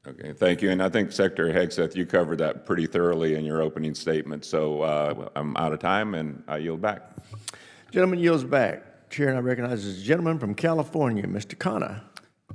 Okay, thank you. And I think Secretary Hegseth, you covered that pretty thoroughly in your opening statement. So I'm out of time, and I yield back. Gentleman yields back. Chair now recognizes the gentleman from California, Mr. Connor.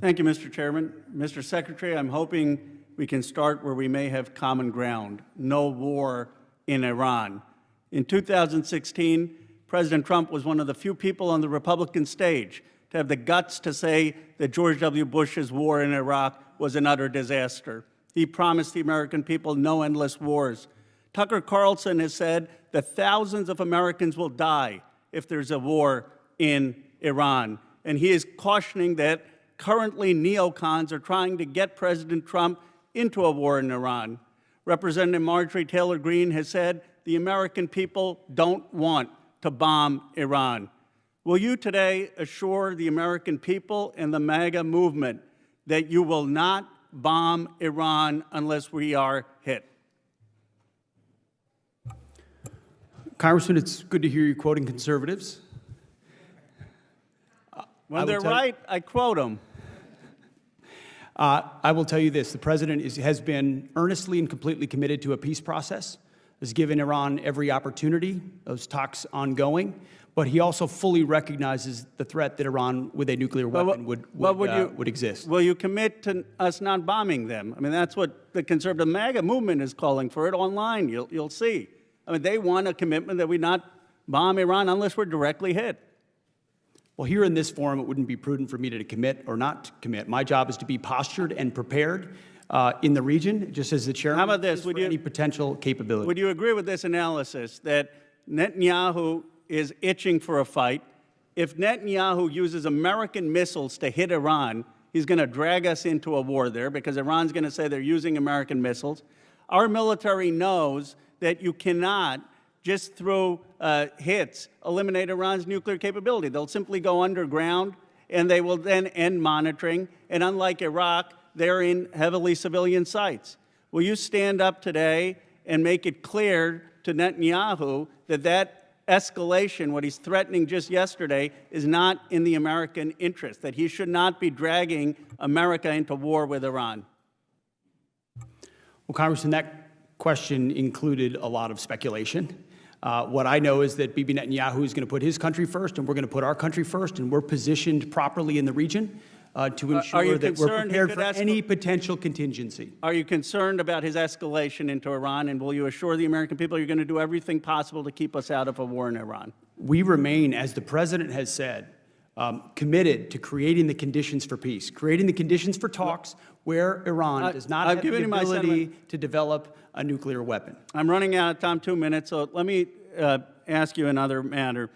Thank you, Mr. Chairman. Mr. Secretary, I'm hoping we can start where we may have common ground. No war in Iran. In 2016, President Trump was one of the few people on the Republican stage to have the guts to say that George W. Bush's war in Iraq was an utter disaster. He promised the American people no endless wars. Tucker Carlson has said that thousands of Americans will die if there's a war in Iran. And he is cautioning that currently neocons are trying to get President Trump into a war in Iran. Representative Marjorie Taylor Greene has said the American people don't want to bomb Iran. Will you today assure the American people and the MAGA movement that you will not bomb Iran unless we are hit? Congressman, it's good to hear you quoting conservatives. When they're right, I quote them. I will tell you this. The President has been earnestly and completely committed to a peace process, has given Iran every opportunity, those talks ongoing, but he also fully recognizes the threat that Iran with a nuclear weapon would exist. Will you commit to us not bombing them? I mean, that's what the conservative MAGA movement is calling for it online. You'll see. I mean, they want a commitment that we not bomb Iran unless we're directly hit. Well, here in this forum, it wouldn't be prudent for me to commit or not to commit. My job is to be postured and prepared in the region, just as the chairman. How about this? Any potential capability? Would you agree with this analysis that Netanyahu is itching for a fight? If Netanyahu uses American missiles to hit Iran, he's going to drag us into a war there because Iran's going to say they're using American missiles. Our military knows that you cannot just through hits eliminate Iran's nuclear capability. They'll simply go underground, and they will then end monitoring. And unlike Iraq, they're in heavily civilian sites. Will you stand up today and make it clear to Netanyahu that that escalation, what he's threatening just yesterday, is not in the American interest, that he should not be dragging America into war with Iran? Well, Congressman, that question included a lot of speculation. What I know is that Bibi Netanyahu is going to put his country first, and we're going to put our country first, and we're positioned properly in the region to ensure that we're prepared for any potential contingency. Are you concerned about his escalation into Iran, and will you assure the American people you're going to do everything possible to keep us out of a war in Iran? We remain, as the President has said, committed to creating the conditions for peace, creating the conditions for talks where Iran does not have the ability to develop a nuclear weapon. I'm running out of time, 2 minutes, so let me ask you another matter.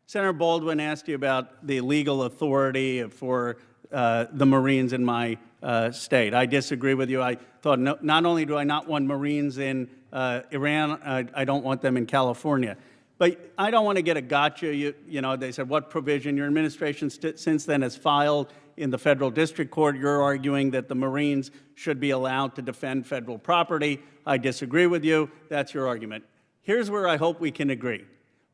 Senator Baldwin asked you about the legal authority for the Marines in my state. I disagree with you. I thought not only do I not want Marines in Iran, I don't want them in California. But I don't want to get a gotcha. You know, they said, what provision? Your administration since then has filed in the federal district court. You're arguing that the Marines should be allowed to defend federal property. I disagree with you. That's your argument. Here's where I hope we can agree.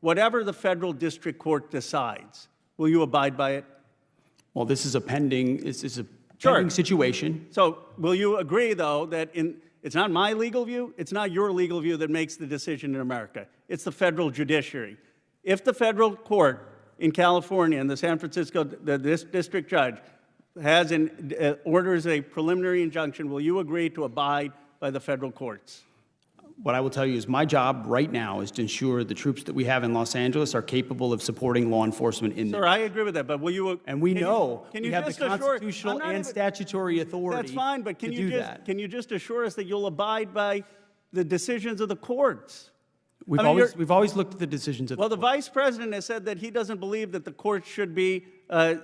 Whatever the federal district court decides, will you abide by it? Well, this is a pending situation. So will you agree, though, that it's not my legal view, it's not your legal view that makes the decision in America. It's the federal judiciary. If the federal court in California and the San Francisco district judge has orders a preliminary injunction, will you agree to abide by the federal courts? What I will tell you is my job right now is to ensure the troops that we have in Los Angeles are capable of supporting law enforcement in there. Sir, I agree with that, but will you? And we know we have the constitutional and even, statutory authority. That's fine, but can you just assure us that you'll abide by the decisions of the courts? We've always looked at the decisions of the courts. Well, the vice president has said that he doesn't believe that the courts should be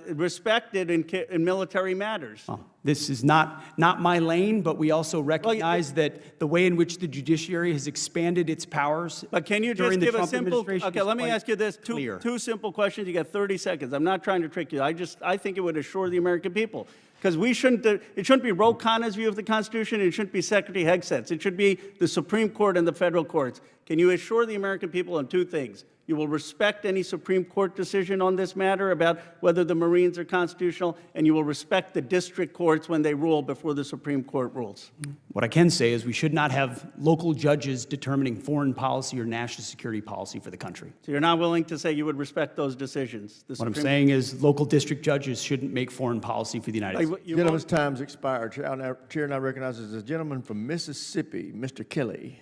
respected in military matters. Well, this is not my lane, but we also recognize that the way in which the judiciary has expanded its powers. But can you just give a simple? Okay, let me ask you this: two simple questions. You got 30 seconds. I'm not trying to trick you. I think it would assure the American people. Because it shouldn't be Ro Khanna's view of the Constitution, and it shouldn't be Secretary Hegseth's. It should be the Supreme Court and the federal courts. Can you assure the American people on two things? You will respect any Supreme Court decision on this matter about whether the Marines are constitutional, and you will respect the district courts when they rule before the Supreme Court rules. What I can say is we should not have local judges determining foreign policy or national security policy for the country. So you're not willing to say you would respect those decisions? What I'm saying is local district judges shouldn't make foreign policy for the United States. Gentleman's time's expired. Chair now recognizes the gentleman from Mississippi, Mr. Kelly.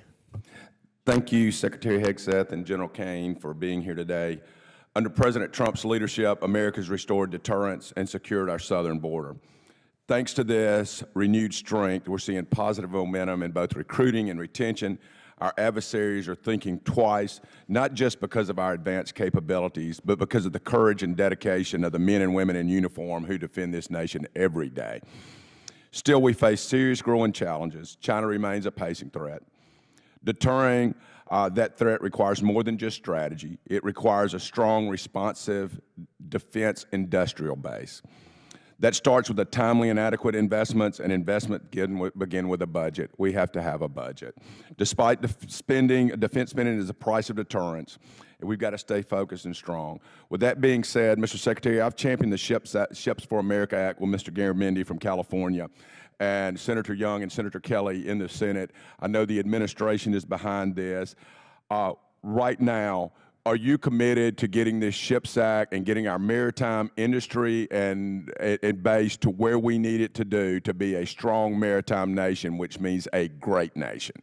Thank you, Secretary Hegseth and General Caine, for being here today. Under President Trump's leadership, America's restored deterrence and secured our southern border. Thanks to this renewed strength, we're seeing positive momentum in both recruiting and retention. Our adversaries are thinking twice, not just because of our advanced capabilities, but because of the courage and dedication of the men and women in uniform who defend this nation every day. Still, we face serious growing challenges. China remains a pacing threat. Deterring that threat requires more than just strategy. It requires a strong, responsive defense industrial base. That starts with the timely and adequate investments, and investment begin with a budget. We have to have a budget. Despite defense spending is the price of deterrence, we've got to stay focused and strong. With that being said, Mr. Secretary, I've championed the Ships for America Act with Mr. Garamendi from California and Senator Young and Senator Kelly in the Senate. I know the administration is behind this. Right now, are you committed to getting this SHIPS Act and getting our maritime industry and base to where we need it to be a strong maritime nation, which means a great nation?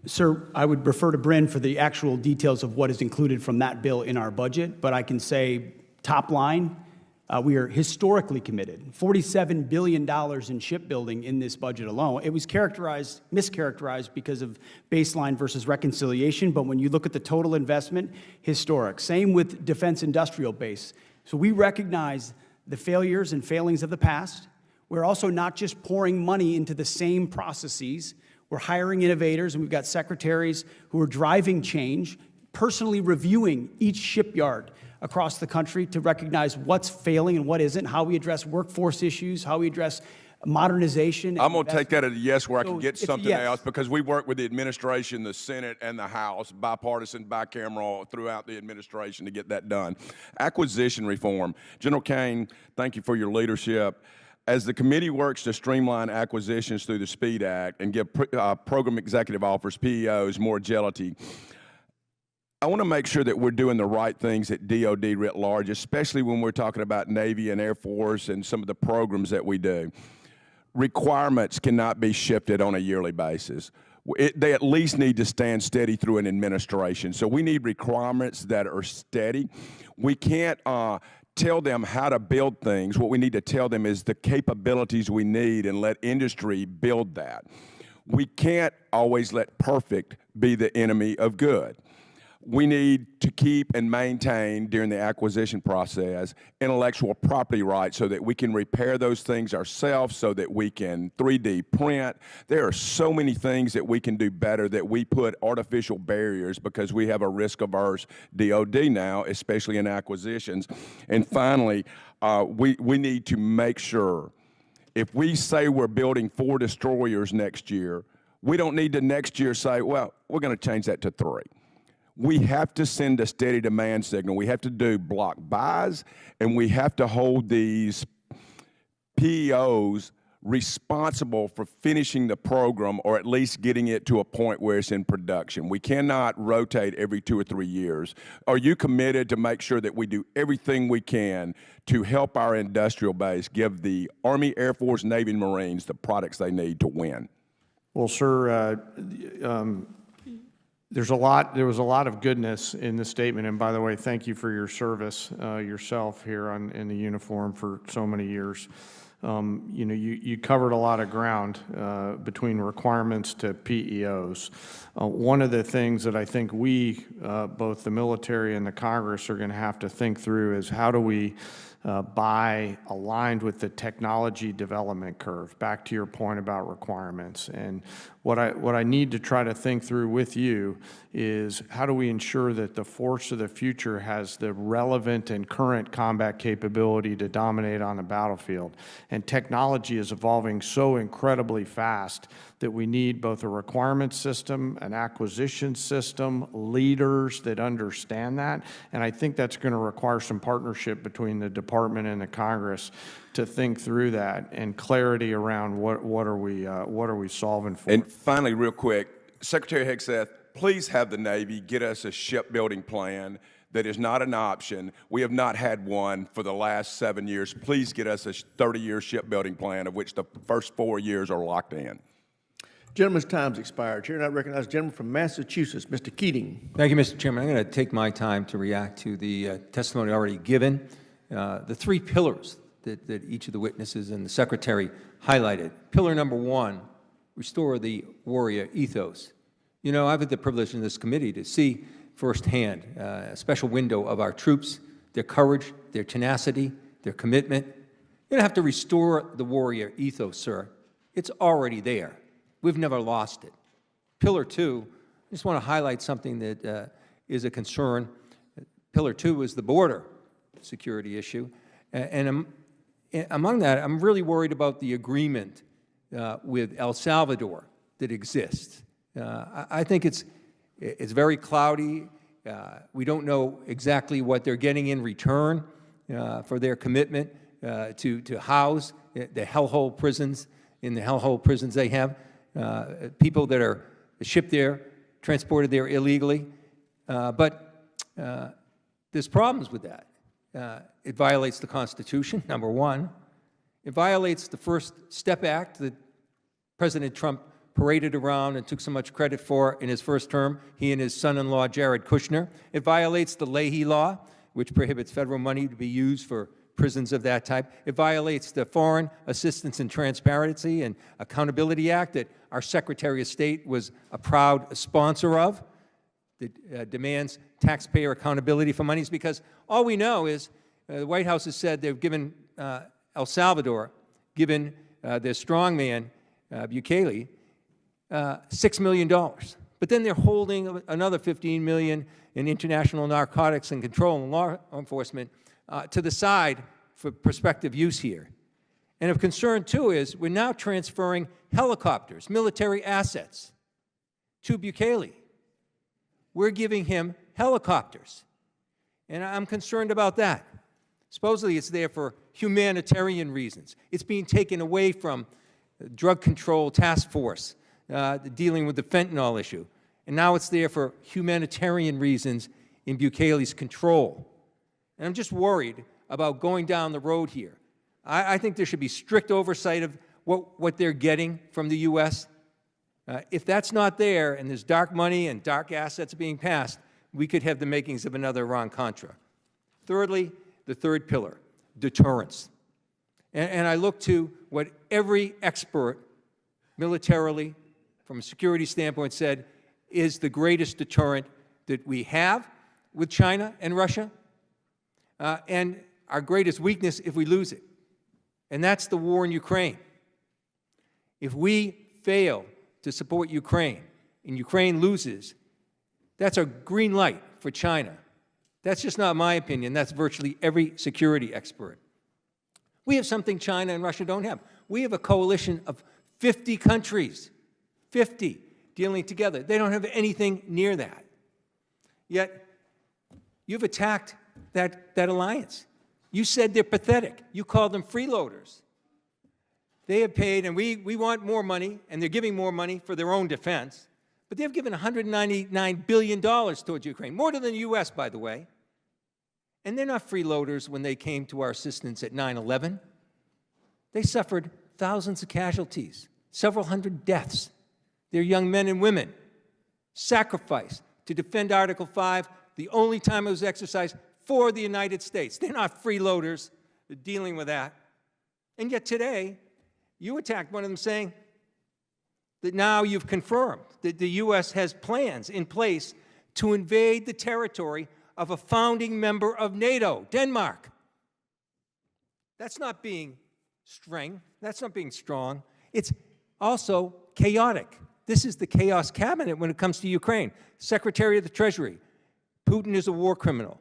Sir, I would refer to Bryn for the actual details of what is included from that bill in our budget, but I can say top line, we are historically committed. $47 billion in shipbuilding in this budget alone. It was mischaracterized because of baseline versus reconciliation, but when you look at the total investment, historic. Same with defense industrial base. So we recognize the failures and failings of the past. We're also not just pouring money into the same processes. We're hiring innovators, and we've got secretaries who are driving change, personally reviewing each shipyard across the country to recognize what's failing and what isn't, how we address workforce issues, how we address modernization. I'm going to take that as a yes where I can get something yes. else, because we work with the administration, the Senate, and the House, bipartisan, bicameral, throughout the administration to get that done. Acquisition reform. General Caine, thank you for your leadership. As the committee works to streamline acquisitions through the SPEED Act and give program executive officers, PEOs, more agility, I want to make sure that we're doing the right things at DOD writ large, especially when we're talking about Navy and Air Force and some of the programs that we do. Requirements cannot be shifted on a yearly basis. They at least need to stand steady through an administration. So we need requirements that are steady. We can't tell them how to build things. What we need to tell them is the capabilities we need and let industry build that. We can't always let perfect be the enemy of good. We need to keep and maintain during the acquisition process intellectual property rights so that we can repair those things ourselves, so that we can 3D print. There are so many things that we can do better that we put artificial barriers because we have a risk-averse DOD now, especially in acquisitions. And finally, we need to make sure if we say we're building 4 destroyers next year, we don't need to next year say, well, we're going to change that to 3. We have to send a steady demand signal. We have to do block buys, and we have to hold these PEOs responsible for finishing the program, or at least getting it to a point where it's in production. We cannot rotate every 2 or 3 years. Are you committed to make sure that we do everything we can to help our industrial base, give the Army, Air Force, Navy, and Marines the products they need to win? Well, sir, there was a lot of goodness in this statement, and by the way, thank you for your service yourself here in the uniform for so many years. You covered a lot of ground between requirements to PEOs. One of the things that I think we, both the military and the Congress, are going to have to think through is how do we buy aligned with the technology development curve, back to your point about requirements. And what I need to try to think through with you is how do we ensure that the force of the future has the relevant and current combat capability to dominate on the battlefield. And technology is evolving so incredibly fast that we need both a requirement system, an acquisition system, leaders that understand that. And I think that's going to require some partnership between the department and the Congress to think through that and clarity around what are we solving for. And finally, real quick, Secretary Hegseth, please have the Navy get us a shipbuilding plan that is not an option. We have not had one for the last 7 years. Please get us a 30-year shipbuilding plan, of which the first 4 years are locked in. Gentleman's time's expired. Chair, I recognize the gentleman from Massachusetts, Mr. Keating. Thank you, Mr. Chairman. I'm going to take my time to react to the testimony already given. The three pillars that each of the witnesses and the Secretary highlighted. Pillar number one, restore the warrior ethos. You know, I've had the privilege in this committee to see firsthand a special window of our troops, their courage, their tenacity, their commitment. You don't have to restore the warrior ethos, sir. It's already there. We've never lost it. Pillar two, I just want to highlight something that is a concern. Pillar two is the border security issue. And among that, I'm really worried about the agreement with El Salvador that exists. I think it's very cloudy. We don't know exactly what they're getting in return for their commitment to house the hellhole prisons, in the hellhole prisons they have, people that are shipped there, transported there illegally. But there's problems with that. It violates the Constitution, number one. It violates the First Step Act that President Trump paraded around and took so much credit for in his first term, he and his son-in-law, Jared Kushner. It violates the Leahy Law, which prohibits federal money to be used for prisons of that type. It violates the Foreign Assistance and Transparency and Accountability Act that our Secretary of State was a proud sponsor of, that demands taxpayer accountability for monies, because all we know is the White House has said they've given El Salvador, given their strongman, Bukele, $6 million. But then they're holding another $15 million in international narcotics and control and law enforcement to the side for prospective use here. And of concern, too, is we're now transferring helicopters, military assets, to Bukele. We're giving him helicopters. And I'm concerned about that. Supposedly it's there for humanitarian reasons. It's being taken away from the Drug Control Task Force dealing with the fentanyl issue. And now it's there for humanitarian reasons in Bukele's control. And I'm just worried about going down the road here. I think there should be strict oversight of what they're getting from the U.S. If that's not there and there's dark money and dark assets being passed, we could have the makings of another Iran-Contra. Thirdly, the third pillar, deterrence. And I look to what every expert militarily, from a security standpoint, said is the greatest deterrent that we have with China and Russia, and our greatest weakness if we lose it. And that's the war in Ukraine. If we fail to support Ukraine and Ukraine loses, that's a green light for China. That's just not my opinion. That's virtually every security expert. We have something China and Russia don't have. We have a coalition of 50 countries, 50, dealing together. They don't have anything near that. Yet, you've attacked that alliance. You said they're pathetic. You called them freeloaders. They have paid, and we want more money, and they're giving more money for their own defense, but they've given $199 billion towards Ukraine, more than the U.S., by the way. And they're not freeloaders when they came to our assistance at 9/11. They suffered thousands of casualties, several hundred deaths. They're young men and women sacrificed to defend Article 5, the only time it was exercised for the United States. They're not freeloaders dealing with that. And yet today, you attacked one of them saying that now you've confirmed that the U.S. has plans in place to invade the territory of a founding member of NATO, Denmark. That's not being strong. That's not being strong. It's also chaotic. This is the chaos cabinet when it comes to Ukraine. Secretary of the Treasury, Putin is a war criminal.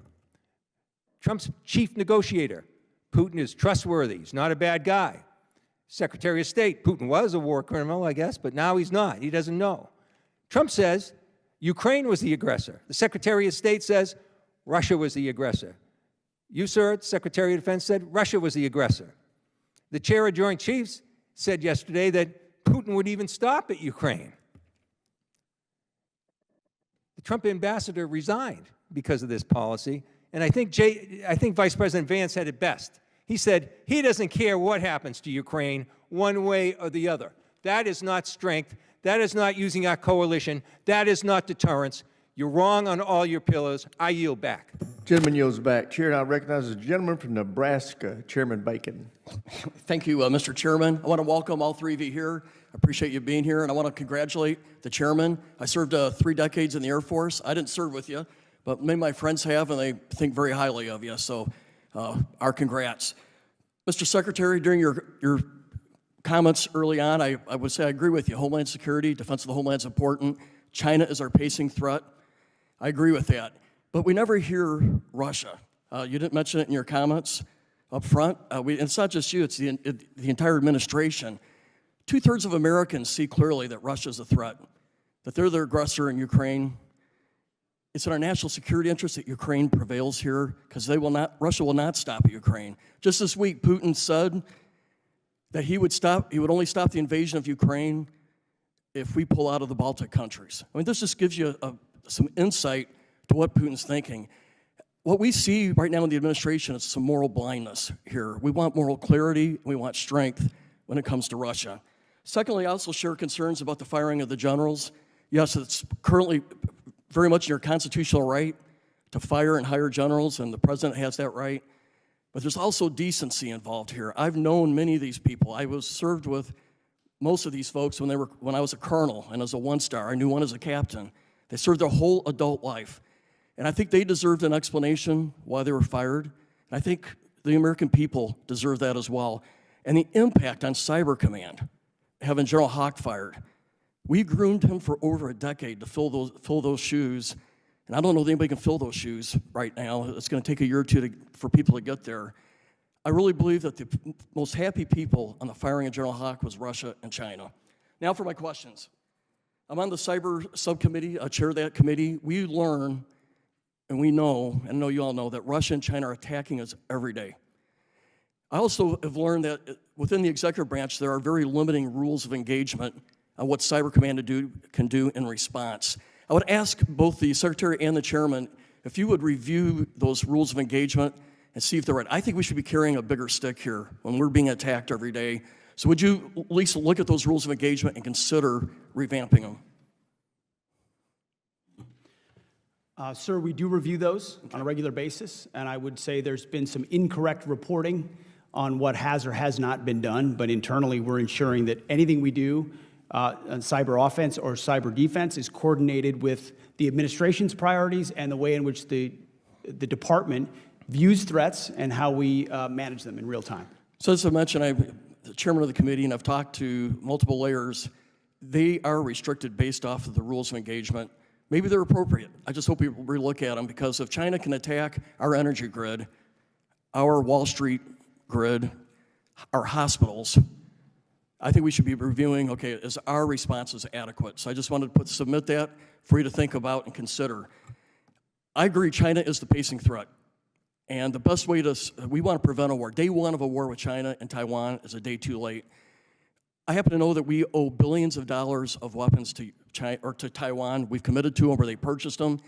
Trump's chief negotiator, Putin is trustworthy. He's not a bad guy. Secretary of State, Putin was a war criminal, I guess, but now he's not. He doesn't know. Trump says Ukraine was the aggressor. The Secretary of State says Russia was the aggressor. You, sir, the Secretary of Defense, said Russia was the aggressor. The chair of Joint Chiefs said yesterday that Putin would even stop at Ukraine. The Trump ambassador resigned because of this policy, and I think Vice President Vance said it best. He said he doesn't care what happens to Ukraine one way or the other. That is not strength. That is not using our coalition. That is not deterrence. You're wrong on all your pillars. I yield back. Gentleman yields back. Chair now recognizes the gentleman from Nebraska, Chairman Bacon. Thank you, Mr. Chairman. I want to welcome all three of you here. I appreciate you being here, and I want to congratulate the chairman. I served 3 decades in the Air Force. I didn't serve with you, but many of my friends have, and they think very highly of you, so our congrats. Mr. Secretary, during your comments early on, I would say I agree with you. Homeland security, defense of the homeland is important. China is our pacing threat. I agree with that. But we never hear Russia. You didn't mention it in your comments up front. It's not just you, it's the entire administration. 2/3 of Americans see clearly that Russia is a threat, that they're the aggressor in Ukraine. It's in our national security interest that Ukraine prevails here, because Russia will not stop at Ukraine. Just this week, Putin said that he would only stop the invasion of Ukraine if we pull out of the Baltic countries. I mean, this just gives you some insight to what Putin's thinking. What we see right now in the administration is some moral blindness here. We want moral clarity, and we want strength when it comes to Russia. Secondly, I also share concerns about the firing of the generals. Yes, it's currently very much your constitutional right to fire and hire generals, and the president has that right. But there's also decency involved here. I've known many of these people. I was served with most of these folks when I was a colonel and as a 1-star. I knew one as a captain. They served their whole adult life. And I think they deserved an explanation why they were fired. And I think the American people deserve that as well. And the impact on Cyber Command, having General Hawk fired. We groomed him for over a decade to fill those shoes. And I don't know that anybody can fill those shoes right now. It's going to take a year or two for people to get there. I really believe that the most happy people on the firing of General Hawk was Russia and China. Now for my questions. I'm on the Cyber Subcommittee, I chair that committee. We learn, and we know, and I know you all know, that Russia and China are attacking us every day. I also have learned that within the executive branch, there are very limiting rules of engagement on what Cyber Command can do in response. I would ask both the Secretary and the Chairman if you would review those rules of engagement and see if they're right. I think we should be carrying a bigger stick here when we're being attacked every day. So would you at least look at those rules of engagement and consider revamping them? Sir, we do review those on a regular basis, and I would say there's been some incorrect reporting on what has or has not been done, but internally we're ensuring that anything we do on cyber offense or cyber defense is coordinated with the administration's priorities and the way in which the department views threats and how we manage them in real time. So as I mentioned, I'm the chairman of the committee, and I've talked to multiple layers. They are restricted based off of the rules of engagement. Maybe they're appropriate. I just hope we relook at them, because if China can attack our energy grid, our Wall Street grid, our hospitals, I think we should be reviewing, okay, is our responses adequate? So I just wanted to submit that for you to think about and consider. I agree China is the pacing threat. And the best way we want to prevent a war. Day one of a war with China and Taiwan is a day too late. I happen to know that we owe billions of dollars of weapons to China, or to Taiwan. We've committed to them, or they purchased them.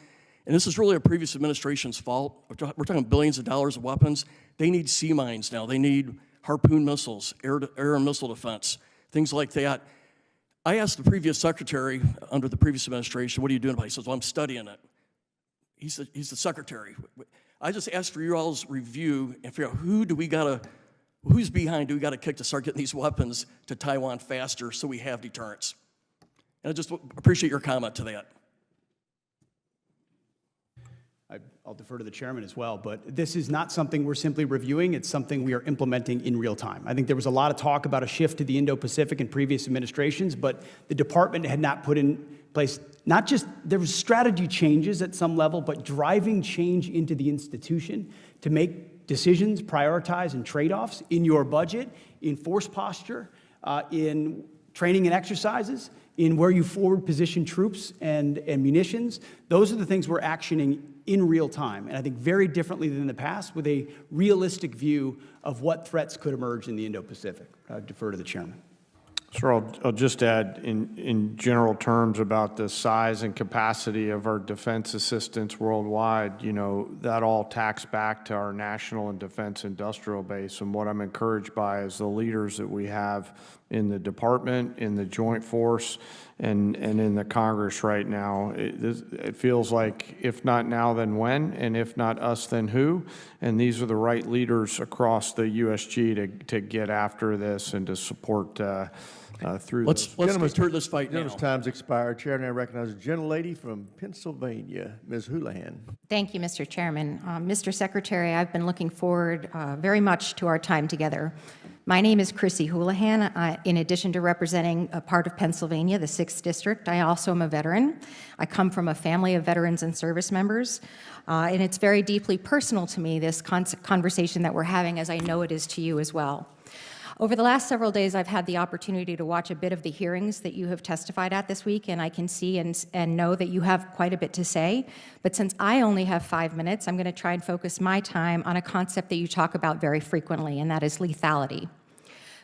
And this is really a previous administration's fault. We're talking billions of dollars of weapons. They need sea mines now. They need Harpoon missiles, air and missile defense, things like that. I asked the previous secretary under the previous administration, what are you doing about it? He says, well, I'm studying it. He's the secretary. I just asked for you all's review and figure out who's behind, do we got to kick to start getting these weapons to Taiwan faster so we have deterrence? And I just appreciate your comment to that. I'll defer to the chairman as well, but this is not something we're simply reviewing. It's something we are implementing in real time. I think there was a lot of talk about a shift to the Indo-Pacific in previous administrations, but the department had not put in place, not just, there was strategy changes at some level, but driving change into the institution to make decisions, prioritize, and trade-offs in your budget, in force posture, in training and exercises, in where you forward position troops and munitions. Those are the things we're actioning in real time, and I think very differently than in the past, with a realistic view of what threats could emerge in the Indo-Pacific. I defer to the chairman. Sir, I'll just add in general terms about the size and capacity of our defense assistance worldwide, you know, that all tacks back to our national and defense industrial base. And what I'm encouraged by is the leaders that we have in the department, in the joint force, and in the Congress right now. It feels like if not now, then when, and if not us, then who? And these are the right leaders across the USG to get after this and to support through Let's turn this fight now. Gentleman's time's expired. Chair now recognizes the gentlelady from Pennsylvania, Ms. Houlihan. Thank you, Mr. Chairman. Mr. Secretary, I've been looking forward very much to our time together. My name is Chrissy Houlihan. In addition to representing a part of Pennsylvania, the 6th District, I also am a veteran. I come from a family of veterans and service members, and it's very deeply personal to me, this conversation that we're having, as I know it is to you as well. Over the last several days, I've had the opportunity to watch a bit of the hearings that you have testified at this week, and I can see and know that you have quite a bit to say. But since I only have 5 minutes, I'm going to try and focus my time on a concept that you talk about very frequently, and that is lethality.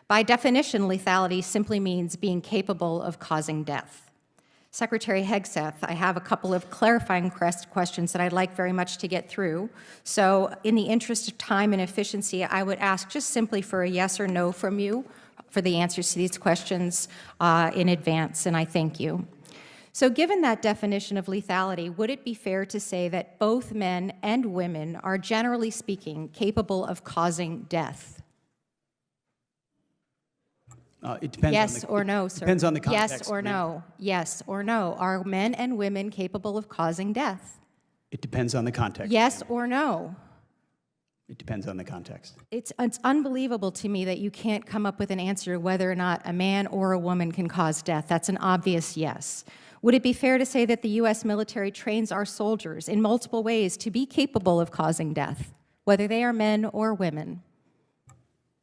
By definition, lethality simply means being capable of causing death. Secretary Hegseth, I have a couple of clarifying questions that I'd like very much to get through. So in the interest of time and efficiency, I would ask just simply for a yes or no from you for the answers to these questions in advance, and I thank you. So given that definition of lethality, would it be fair to say that both men and women are, generally speaking, capable of causing death? It depends yes on or no, sir. Depends on the context. Yes or no. Yes or no. Are men and women capable of causing death? It depends on the context. Yes or no. It depends on the context. It's unbelievable to me that you can't come up with an answer whether or not a man or a woman can cause death. That's an obvious yes. Would it be fair to say that the U.S. military trains our soldiers in multiple ways to be capable of causing death, whether they are men or women?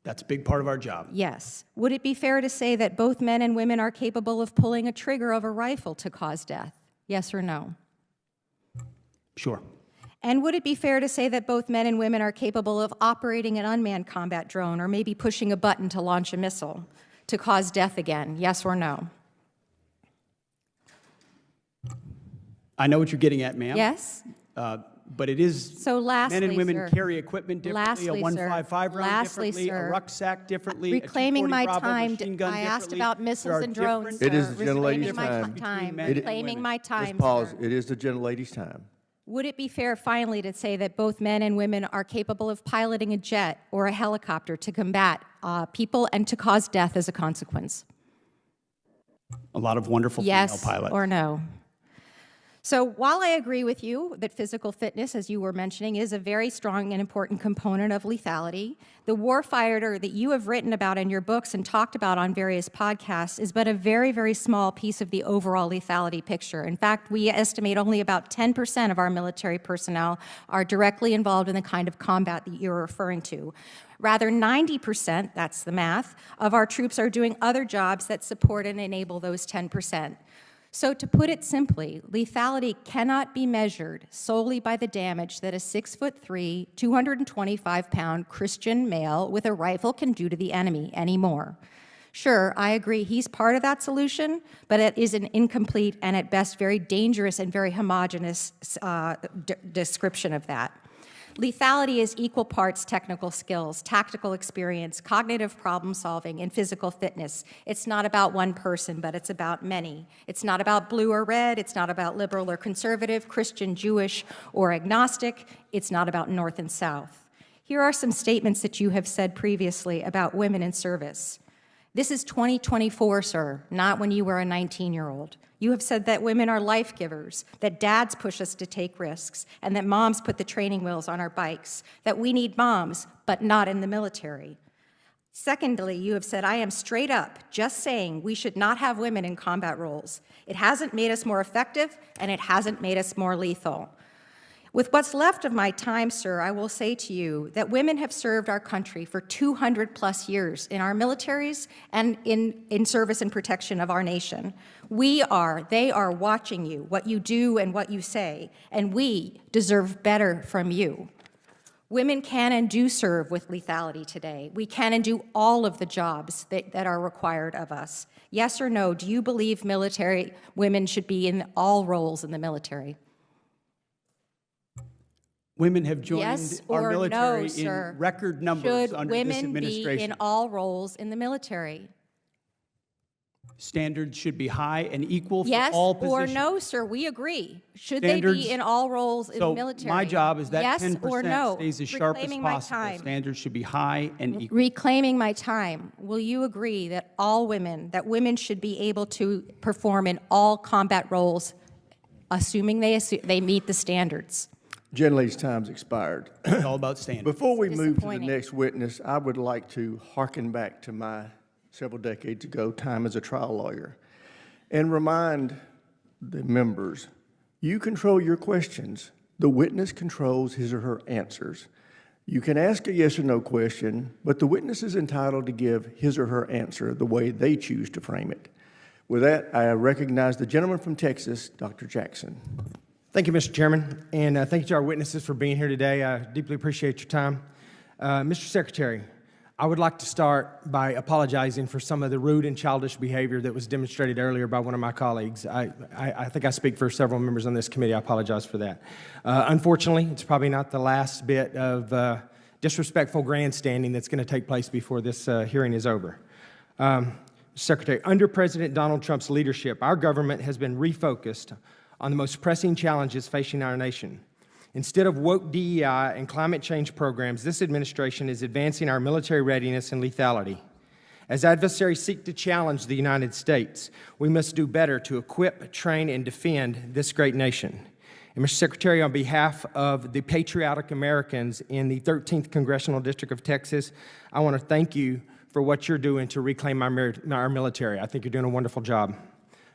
That's a big part of our job. Yes. Would it be fair to say that both men and women are capable of pulling a trigger of a rifle to cause death? Yes or no? Sure. And would it be fair to say that both men and women are capable of operating an unmanned combat drone or maybe pushing a button to launch a missile to cause death again? Yes or no? I know what you're getting at, ma'am. Yes? But it is, so lastly, men and women sir, carry equipment differently, a 155 round differently, sir, a rucksack differently, reclaiming a 240 my Bravo time, machine gun I asked differently. about missiles and drones, sir. It is the gentlelady's time. time. Reclaiming my time, Just pause. sir. It is the gentlelady's time. Would it be fair, finally, to say that both men and women are capable of piloting a jet or a helicopter to combat people and to cause death as a consequence? A lot of wonderful female Yes pilots. or no? So while I agree with you that physical fitness, as you were mentioning, is a very strong and important component of lethality, the warfighter that you have written about in your books and talked about on various podcasts is but a very, very small piece of the overall lethality picture. In fact, we estimate only about 10% of our military personnel are directly involved in the kind of combat that you're referring to. Rather, 90%, that's the math, of our troops are doing other jobs that support and enable those 10%. So to put it simply, lethality cannot be measured solely by the damage that a 6'3", 225-pound Christian male with a rifle can do to the enemy anymore. Sure, I agree he's part of that solution, but it is an incomplete and at best very dangerous and very homogeneous description of that. Lethality is equal parts technical skills, tactical experience, cognitive problem solving, and physical fitness. It's not about one person, but it's about many. It's not about blue or red. It's not about liberal or conservative, Christian, Jewish, or agnostic. It's not about North and South. Here are some statements that you have said previously about women in service. This is 2024, sir, not when you were a 19-year-old. You have said that women are life givers, that dads push us to take risks, and that moms put the training wheels on our bikes, that we need moms, but not in the military. Secondly, you have said, I am straight up just saying we should not have women in combat roles. It hasn't made us more effective, and it hasn't made us more lethal. With what's left of my time, sir, I will say to you that women have served our country for 200+ years in our militaries and in service and protection of our nation. They are watching you, what you do and what you say, and we deserve better from you. Women can and do serve with lethality today. We can and do all of the jobs that are required of us. Yes or no, do you believe military women should be in all roles in the military? Women have joined Yes our or military no, sir? in record numbers Should under this women be administration. in all roles in the military? Standards should be high and equal for Yes all or positions. no, sir? We agree. Should they Standards- be in all roles in So the military? my job is that yes 10% or no? stays as sharp as Reclaiming my possible. time. Standards should be high and equal. Reclaiming my time. Will you agree that women should be able to perform in all combat roles, assuming they meet the standards? Gentlelady's time's expired. It's all about standards. Before we move to the Disappointing. next witness, I would like to hearken back to my several decades ago time as a trial lawyer and remind the members, you control your questions. The witness controls his or her answers. You can ask a yes or no question, but the witness is entitled to give his or her answer the way they choose to frame it. With that, I recognize the gentleman from Texas, Dr. Jackson. Thank you, Mr. Chairman, and thank you to our witnesses for being here today. I deeply appreciate your time. Mr. Secretary, I would like to start by apologizing for some of the rude and childish behavior that was demonstrated earlier by one of my colleagues. I think I speak for several members on this committee. I apologize for that. Unfortunately, it's probably not the last bit of disrespectful grandstanding that's going to take place before this hearing is over. Secretary, under President Donald Trump's leadership, our government has been refocused on the most pressing challenges facing our nation. Instead of woke DEI and climate change programs, this administration is advancing our military readiness and lethality. As adversaries seek to challenge the United States, we must do better to equip, train, and defend this great nation. And Mr. Secretary, on behalf of the patriotic Americans in the 13th Congressional District of Texas, I want to thank you for what you're doing to reclaim our military. I think you're doing a wonderful job.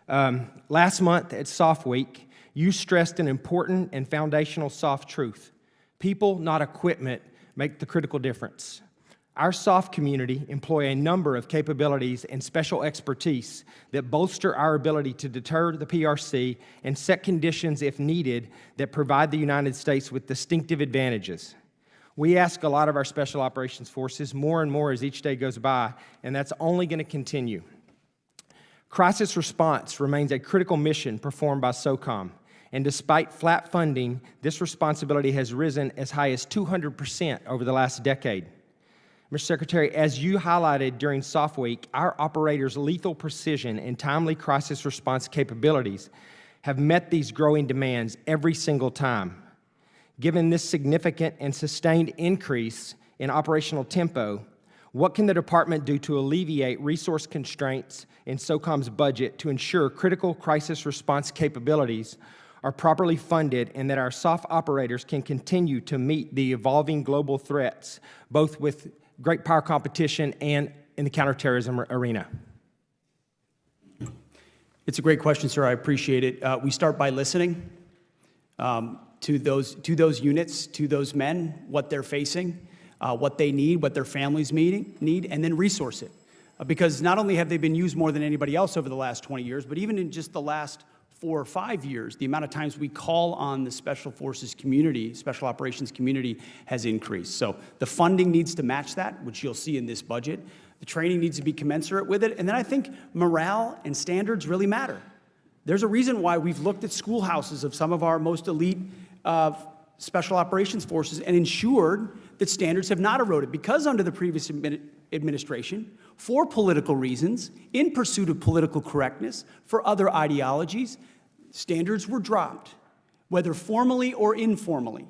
Last month at SOF Week, you stressed an important and foundational SOF truth. People, not equipment, make the critical difference. Our SOF community employ a number of capabilities and special expertise that bolster our ability to deter the PRC and set conditions, if needed, that provide the United States with distinctive advantages. We ask a lot of our special operations forces, more and more as each day goes by, and that's only going to continue. Crisis response remains a critical mission performed by SOCOM, and despite flat funding, this responsibility has risen as high as 200% over the last decade. Mr. Secretary, as you highlighted during SOF Week, our operators' lethal precision and timely crisis response capabilities have met these growing demands every single time. Given this significant and sustained increase in operational tempo, what can the department do to alleviate resource constraints in SOCOM's budget to ensure critical crisis response capabilities are properly funded and that our SOF operators can continue to meet the evolving global threats, both with great power competition and in the counterterrorism arena? It's a great question, sir. I appreciate it. We start by listening to those units, to those men, what they're facing, what they need, what their families need, and then resource it. Because not only have they been used more than anybody else over the last 20 years, but even in just the last 4 or 5 years, the amount of times we call on the Special Forces community, Special Operations community, has increased. So the funding needs to match that, which you'll see in this budget. The training needs to be commensurate with it. And then I think morale and standards really matter. There's a reason why we've looked at schoolhouses of some of our most elite Special Operations forces and ensured that standards have not eroded, because under the previous administration, for political reasons, in pursuit of political correctness, for other ideologies, standards were dropped, whether formally or informally,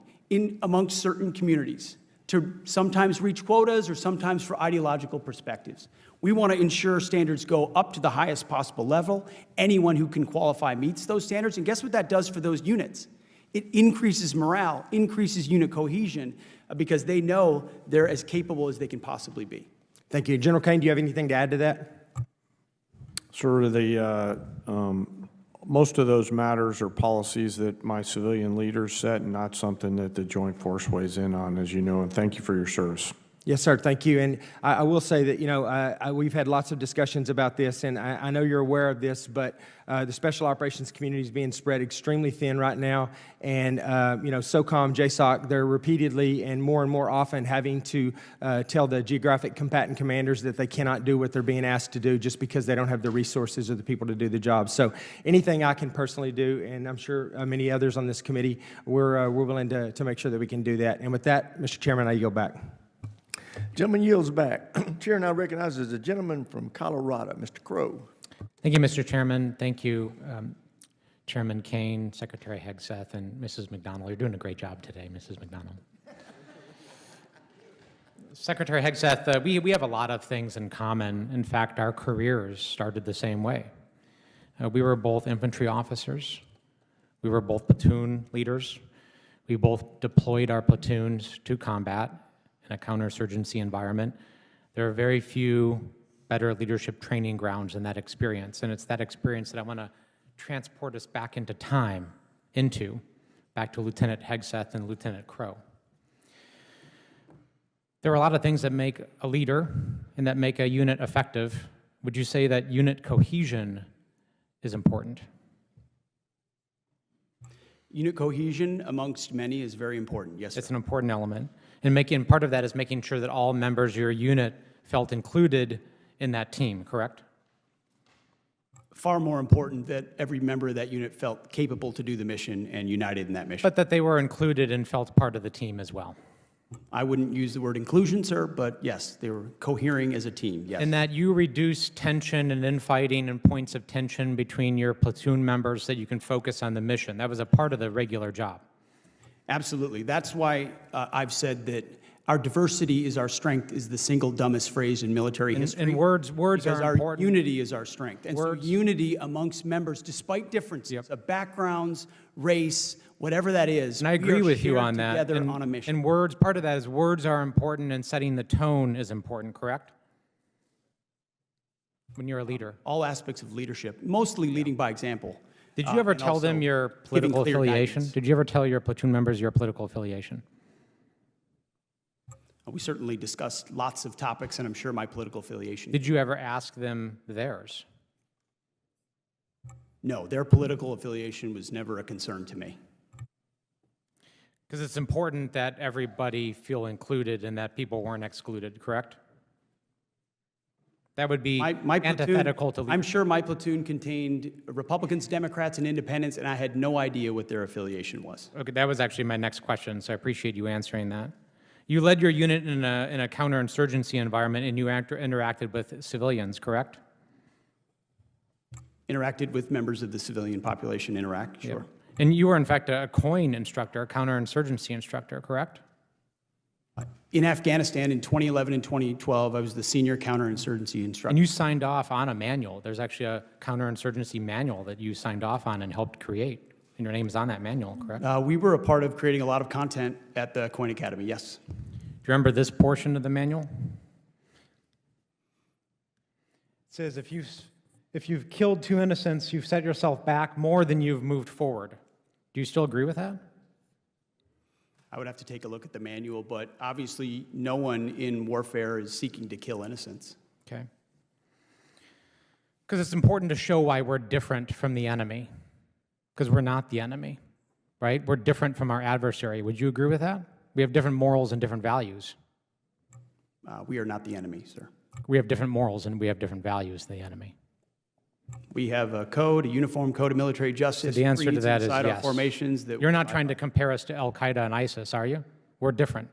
amongst certain communities. to sometimes reach quotas or sometimes for ideological perspectives. We want to ensure standards go up to the highest possible level. Anyone who can qualify meets those standards. And guess what that does for those units? It increases morale, increases unit cohesion, because they know they're as capable as they can possibly be. Thank you. General Caine, do you have anything to add to that? Sort of most of those matters are policies that my civilian leaders set and not something that the Joint Force weighs in on, as you know, and thank you for your service. Yes, sir. Thank you. And I will say that, you know, we've had lots of discussions about this, and I know you're aware of this, but the special operations community is being spread extremely thin right now. And, you know, SOCOM, JSOC, they're repeatedly and more often having to tell the geographic combatant commanders that they cannot do what they're being asked to do just because they don't have the resources or the people to do the job. So anything I can personally do, and I'm sure many others on this committee, we're willing to make sure that we can do that. And with that, Mr. Chairman, I yield back. Gentleman yields back. Chair now recognizes the gentleman from Colorado, Mr. Crow. Thank you, Mr. Chairman. Thank you, Chairman Caine, Secretary Hegseth, and Mrs. McDonald. You're doing a great job today, Mrs. McDonald. Secretary Hegseth, we have a lot of things in common. In fact, our careers started the same way. We were both infantry officers. We were both platoon leaders. We both deployed our platoons to combat in a counterinsurgency environment. There are very few better leadership training grounds than that experience, and it's that experience that I want to transport us back into time, back to Lieutenant Hegseth and Lieutenant Crow. There are a lot of things that make a leader and that make a unit effective. Would you say that unit cohesion is important? Unit cohesion amongst many is very important, yes, sir. It's an important element. And part of that is making sure that all members of your unit felt included in that team, correct? Far more important that every member of that unit felt capable to do the mission and united in that mission. But that they were included and felt part of the team as well. I wouldn't use the word inclusion, sir, but yes, they were cohering as a team, yes. And that you reduce tension and infighting and points of tension between your platoon members so that you can focus on the mission. That was a part of the regular job. Absolutely. That's why I've said that our diversity is our strength is the single dumbest phrase in military history. And words are our important. Unity is our strength. And so unity amongst members, despite differences of backgrounds, race, whatever that is. And I agree with you on that. Together on a mission. And part of that is words are important and setting the tone is important, correct? When you're a leader. All aspects of leadership, mostly leading by example. Did you ever tell them your political affiliation? Guidance. Did you ever tell your platoon members your political affiliation? We certainly discussed lots of topics, and I'm sure my political affiliation. Did you ever ask them theirs? No, their political affiliation was never a concern to me. Because it's important that everybody feel included and that people weren't excluded, correct? That would be antithetical to leadership. I'm sure my platoon contained Republicans, Democrats, and Independents, and I had no idea what their affiliation was. Okay, that was actually my next question, so I appreciate you answering that. You led your unit in a counterinsurgency environment, and you interacted with civilians, correct? Interacted with members of the civilian population in Iraq, sure. Yep. And you were, in fact, a Caine instructor, a counterinsurgency instructor, correct? In Afghanistan in 2011 and 2012, I was the senior counterinsurgency instructor. And you signed off on a manual. There's actually a counterinsurgency manual that you signed off on and helped create. And your name is on that manual, correct? We were a part of creating a lot of content at the Caine Academy, yes. Do you remember this portion of the manual? It says, if you've killed 2 innocents, you've set yourself back more than you've moved forward. Do you still agree with that? I would have to take a look at the manual, but obviously no one in warfare is seeking to kill innocents. Okay. Because it's important to show why we're different from the enemy. Because we're not the enemy, right? We're different from our adversary. Would you agree with that? We have different morals and different values. We are not the enemy, sir. We have different morals and we have different values than the enemy. We have a code, a uniform code of military justice. So the answer to that is yes. yes. Formations that you're not trying to compare us to Al-Qaeda and ISIS, are you? We're different.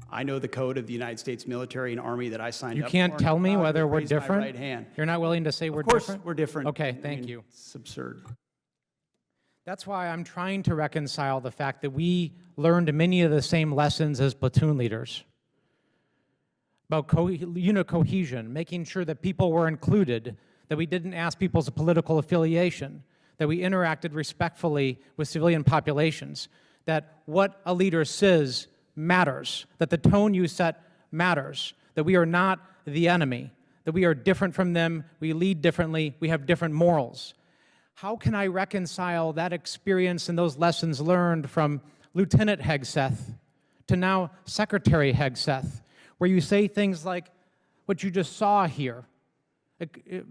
I know the code of the United States military and army that I signed up for. You can't tell me whether we're different? Right hand. You're not willing to say we're different? Of different? course we're different. Okay, thank you. It's absurd. That's why I'm trying to reconcile the fact that we learned many of the same lessons as platoon leaders about unit cohesion, making sure that people were included, that we didn't ask people's political affiliation, that we interacted respectfully with civilian populations, that what a leader says matters, that the tone you set matters, that we are not the enemy, that we are different from them, we lead differently, we have different morals. How can I reconcile that experience and those lessons learned from Lieutenant Hegseth to now Secretary Hegseth, where you say things like what you just saw here,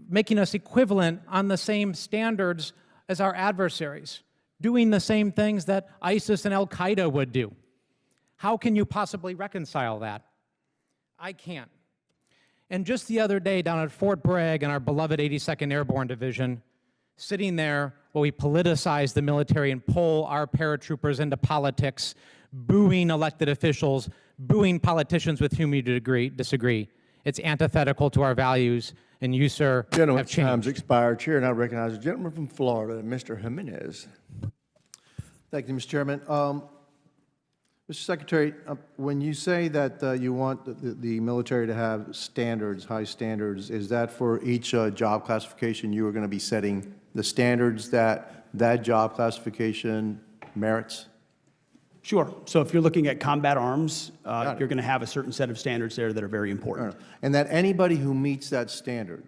making us equivalent on the same standards as our adversaries, doing the same things that ISIS and Al-Qaeda would do? How can you possibly reconcile that? I can't. And just the other day down at Fort Bragg in our beloved 82nd Airborne Division, sitting there while we politicize the military and pull our paratroopers into politics, booing elected officials, booing politicians with whom you disagree. It's antithetical to our values, and you, sir, Gentlemen, have changed. time's expired. Chair now recognizes the gentleman from Florida, Mr. Jimenez. Thank you, Mr. Chairman. Mr. Secretary, when you say that you want the military to have standards, high standards, is that for each job classification you are going to be setting the standards that that job classification merits? Sure. So if you're looking at combat arms, you're going to have a certain set of standards there that are very important. And that anybody who meets that standard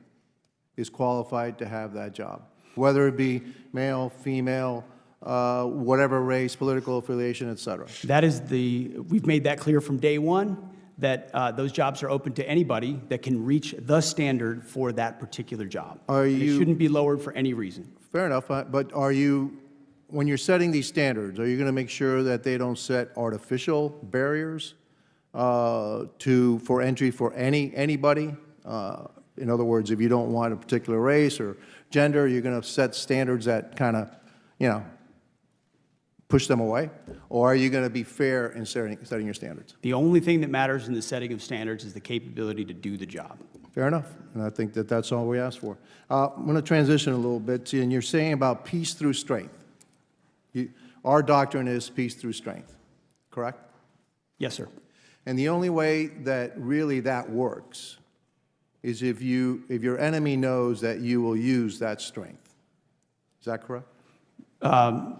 is qualified to have that job, whether it be male, female, whatever race, political affiliation, et cetera. That is we've made that clear from day one, that those jobs are open to anybody that can reach the standard for that particular job. It shouldn't be lowered for any reason. Fair enough, but are you, when you're setting these standards, are you going to make sure that they don't set artificial barriers for entry for anybody? In other words, if you don't want a particular race or gender, you're going to set standards that kind of, push them away? Or are you going to be fair in setting your standards? The only thing that matters in the setting of standards is the capability to do the job. Fair enough, and I think that that's all we ask for. I'm going to transition a little bit, and you're saying about peace through strength. Our doctrine is peace through strength, correct? Yes, sir. And the only way that really that works is if your enemy knows that you will use that strength. Is that correct?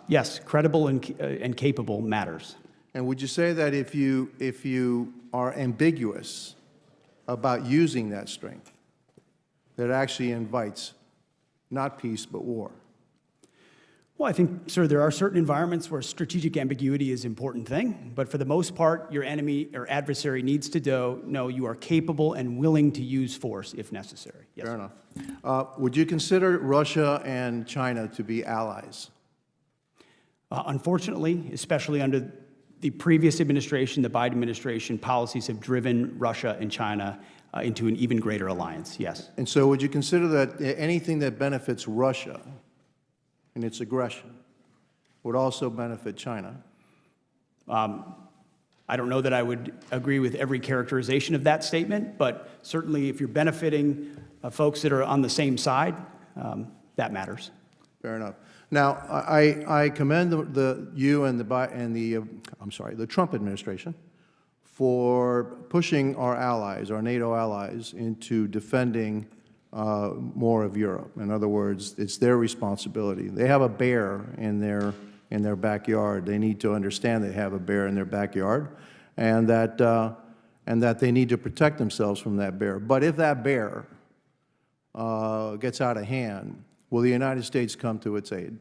Yes, credible and capable matters. And would you say that if you are ambiguous about using that strength, that actually invites not peace but war? Well, I think, sir, there are certain environments where strategic ambiguity is an important thing, but for the most part, your enemy or adversary needs to know you are capable and willing to use force if necessary. Yes, Fair enough. Would you consider Russia and China to be allies? Unfortunately, especially under the previous administration, the Biden administration, policies have driven Russia and China into an even greater alliance, yes. And so would you consider that anything that benefits Russia and its aggression would also benefit China? I don't know that I would agree with every characterization of that statement, but certainly if you're benefiting folks that are on the same side, that matters. Fair enough. Now, I commend you and the Trump administration for pushing our allies, our NATO allies, into defending more of Europe. In other words, it's their responsibility. They have a bear in their backyard. They need to understand they have a bear in their backyard, and that they need to protect themselves from that bear. But if that bear gets out of hand, will the United States come to its aid?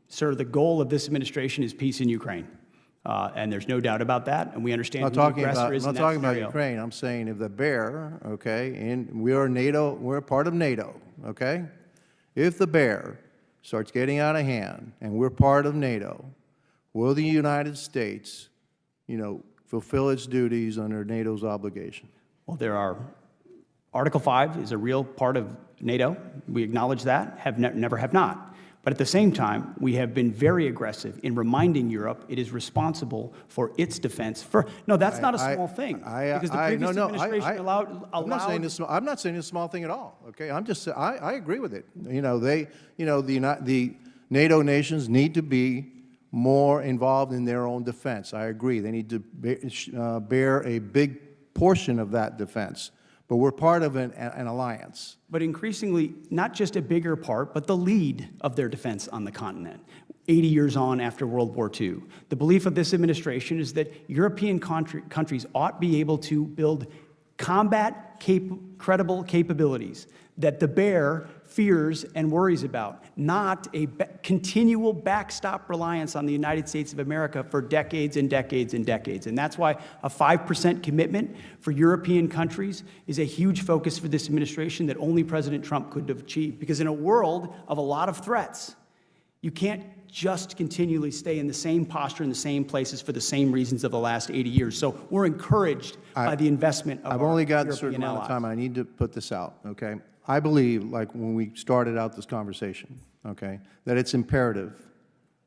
Sir, the goal of this administration is peace in Ukraine, and there's no doubt about that, and we understand who the aggressor is in that scenario. I'm not talking about Ukraine. I'm saying if the bear, okay, and we are NATO, we're part of NATO, okay? If the bear starts getting out of hand and we're part of NATO, will the United States, fulfill its duties under NATO's obligation? Well, Article 5 is a real part of NATO. We acknowledge that, never have not. But at the same time, we have been very aggressive in reminding Europe it is responsible for its defense. No, that's not a small thing. Because the previous administration allowed. I'm not saying it's a small thing at all. Okay, I agree with it. You know, the NATO nations need to be more involved in their own defense. I agree. They need to bear a big portion of that defense. But we're part of an alliance. But increasingly, not just a bigger part, but the lead of their defense on the continent, 80 years on after World War II. The belief of this administration is that European countries ought be able to build credible capabilities that the bear fears and worries about, not a continual backstop reliance on the United States of America for decades and decades and decades. And that's why a 5% commitment for European countries is a huge focus for this administration that only President Trump could have achieved. Because in a world of a lot of threats, you can't just continually stay in the same posture in the same places for the same reasons of the last 80 years. So we're encouraged by the investment of I've only got a European certain amount of allies. time. I need to put this out, okay? I believe, like when we started out this conversation, okay, that it's imperative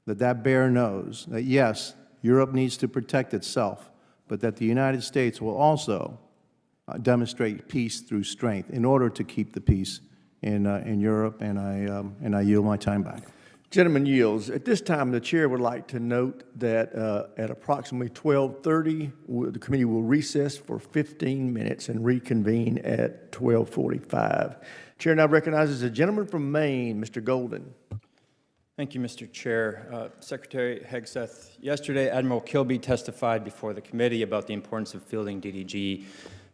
that that bear knows that, yes, Europe needs to protect itself, but that the United States will also demonstrate peace through strength in order to keep the peace in Europe, and I yield my time back. Gentleman yields. At this time, the chair would like to note that at approximately 12:30, the committee will recess for 15 minutes and reconvene at 12:45. Chair now recognizes the gentleman from Maine, Mr. Golden. Thank you, Mr. Chair. Secretary Hegseth, yesterday Admiral Kilby testified before the committee about the importance of fielding DDG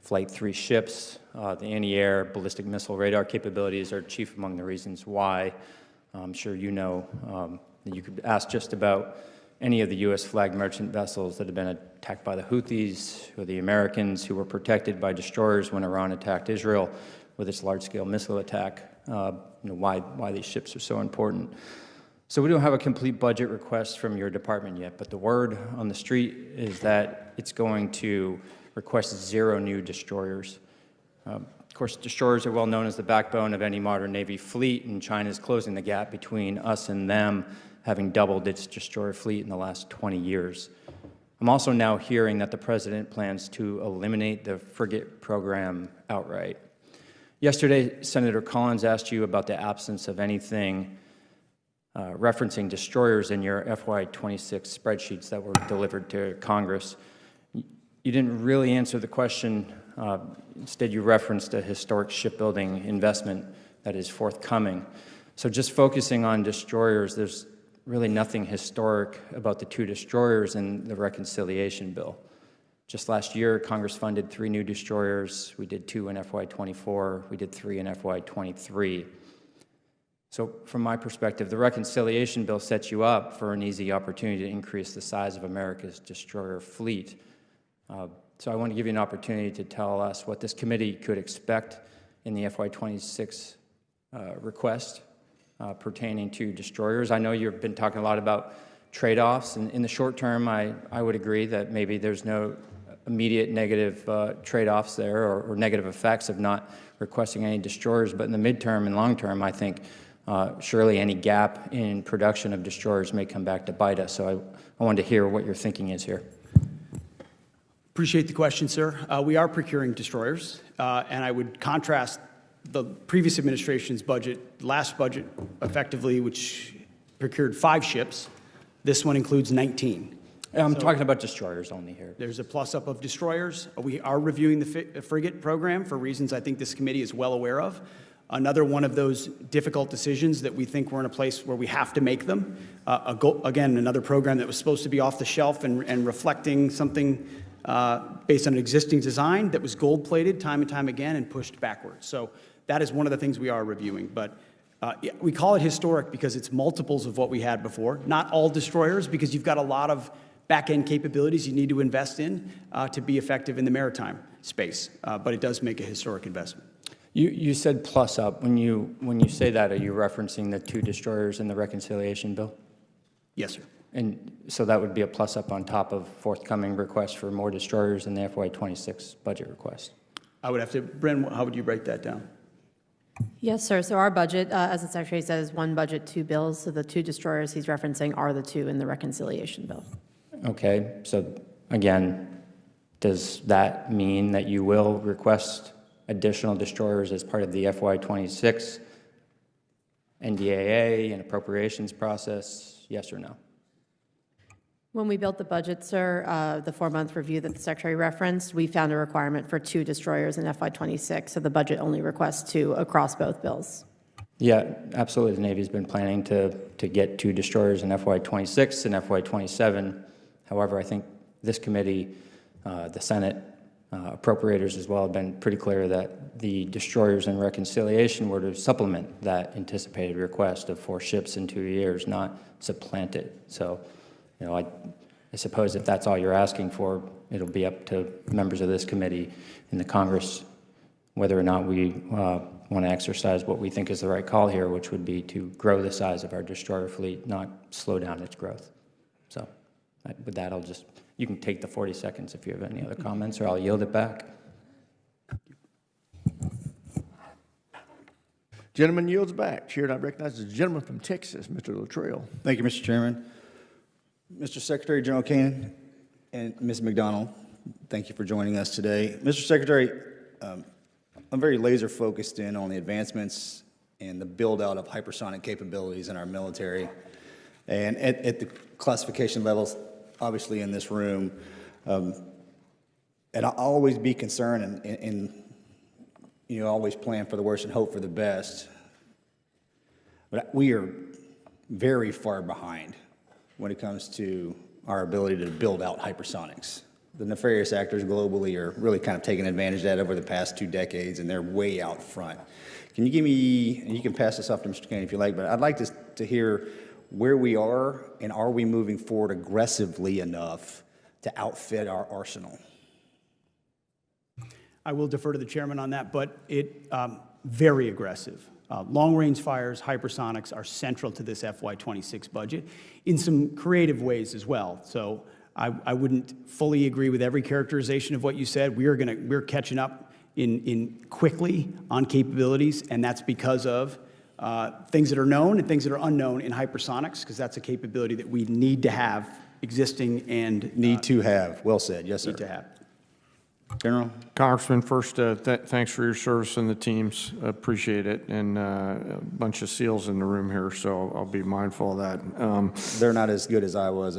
Flight 3 ships. The anti-air ballistic missile radar capabilities are chief among the reasons why. I'm sure you know that you could ask just about any of the U.S. flagged merchant vessels that have been attacked by the Houthis or the Americans who were protected by destroyers when Iran attacked Israel with its large-scale missile attack, why these ships are so important. So we don't have a complete budget request from your department yet, but the word on the street is that it's going to request 0 new destroyers. Of course, destroyers are well known as the backbone of any modern Navy fleet, and China is closing the gap between us and them, having doubled its destroyer fleet in the last 20 years. I'm also now hearing that the President plans to eliminate the frigate program outright. Yesterday, Senator Collins asked you about the absence of anything referencing destroyers in your FY26 spreadsheets that were delivered to Congress. You didn't really answer the question. Instead, you referenced a historic shipbuilding investment that is forthcoming. So just focusing on destroyers, there's really nothing historic about the 2 destroyers in the reconciliation bill. Just last year, Congress funded 3 new destroyers. We did 2 in FY24. We did 3 in FY23. So from my perspective, the reconciliation bill sets you up for an easy opportunity to increase the size of America's destroyer fleet. So I want to give you an opportunity to tell us what this committee could expect in the FY26 request pertaining to destroyers. I know you've been talking a lot about trade-offs, and in the short term, I would agree that maybe there's no immediate negative trade-offs there or negative effects of not requesting any destroyers, but in the midterm and long term, I think surely any gap in production of destroyers may come back to bite us. So I wanted to hear what your thinking is here. Appreciate the question, sir. We are procuring destroyers, and I would contrast the previous administration's budget, last budget effectively, which procured 5 ships. This one includes 19. I'm talking about destroyers only here. There's a plus-up of destroyers. We are reviewing the frigate program for reasons I think this committee is well aware of. Another one of those difficult decisions that we think we're in a place where we have to make them. Again, another program that was supposed to be off the shelf and reflecting something based on an existing design that was gold-plated time and time again and pushed backwards. So that is one of the things we are reviewing. But we call it historic because it's multiples of what we had before. Not all destroyers, because you've got a lot of back-end capabilities you need to invest in to be effective in the maritime space. But it does make a historic investment. You said plus up. When you say that, are you referencing the 2 destroyers in the reconciliation bill? Yes, sir. And so that would be a plus up on top of forthcoming requests for more destroyers in the FY26 budget request. I would have to, Bren, how would you break that down? Yes, sir. So our budget, as the Secretary said, is one budget, two bills. So the two destroyers he's referencing are the two in the reconciliation bill. Okay, so again, does that mean that you will request additional destroyers as part of the FY26 NDAA and appropriations process? Yes or no? When we built the budget, sir, the 4-month review that the Secretary referenced, we found a requirement for 2 destroyers in FY26, so the budget only requests 2 across both bills. Yeah, absolutely. The Navy's been planning to get 2 destroyers in FY26 and FY27. However, I think this committee, the Senate, appropriators as well, have been pretty clear that the destroyers in reconciliation were to supplement that anticipated request of 4 ships in 2 years, not supplant it. So, you know, I suppose if that's all you're asking for, it'll be up to members of this committee in the Congress whether or not we want to exercise what we think is the right call here, which would be to grow the size of our destroyer fleet, not slow down its growth. So with that, you can take the 40 seconds if you have any other comments, or I'll yield it back. Gentleman yields back. Chair now recognizes the gentleman from Texas, Mr. Luttrell. Thank you, Mr. Chairman. Mr. Secretary General Caine and Ms. McDonald, thank you for joining us today. Mr. Secretary, I'm very laser focused in on the advancements and the build out of hypersonic capabilities in our military. And at the classification levels, obviously in this room, and I'll always be concerned and you know, always plan for the worst and hope for the best. But we are very far behind when it comes to our ability to build out hypersonics. The nefarious actors globally are really kind of taking advantage of that over the past 2 decades, and they're way out front. Can you give me, and you can pass this off to Mr. Caine if you like, but I'd like to hear where we are, and are we moving forward aggressively enough to outfit our arsenal? I will defer to the chairman on that, but very aggressive. Long-range fires, hypersonics are central to this FY26 budget in some creative ways as well. So I wouldn't fully agree with every characterization of what you said. We're catching up in quickly on capabilities, and that's because of things that are known and things that are unknown in hypersonics, because that's a capability that we need to have existing and need to have. Well said. Yes, sir. Need to have. General? Congressman, first, thanks for your service and the teams. Appreciate it. And a bunch of SEALs in the room here, so I'll be mindful of that. They're not as good as I was.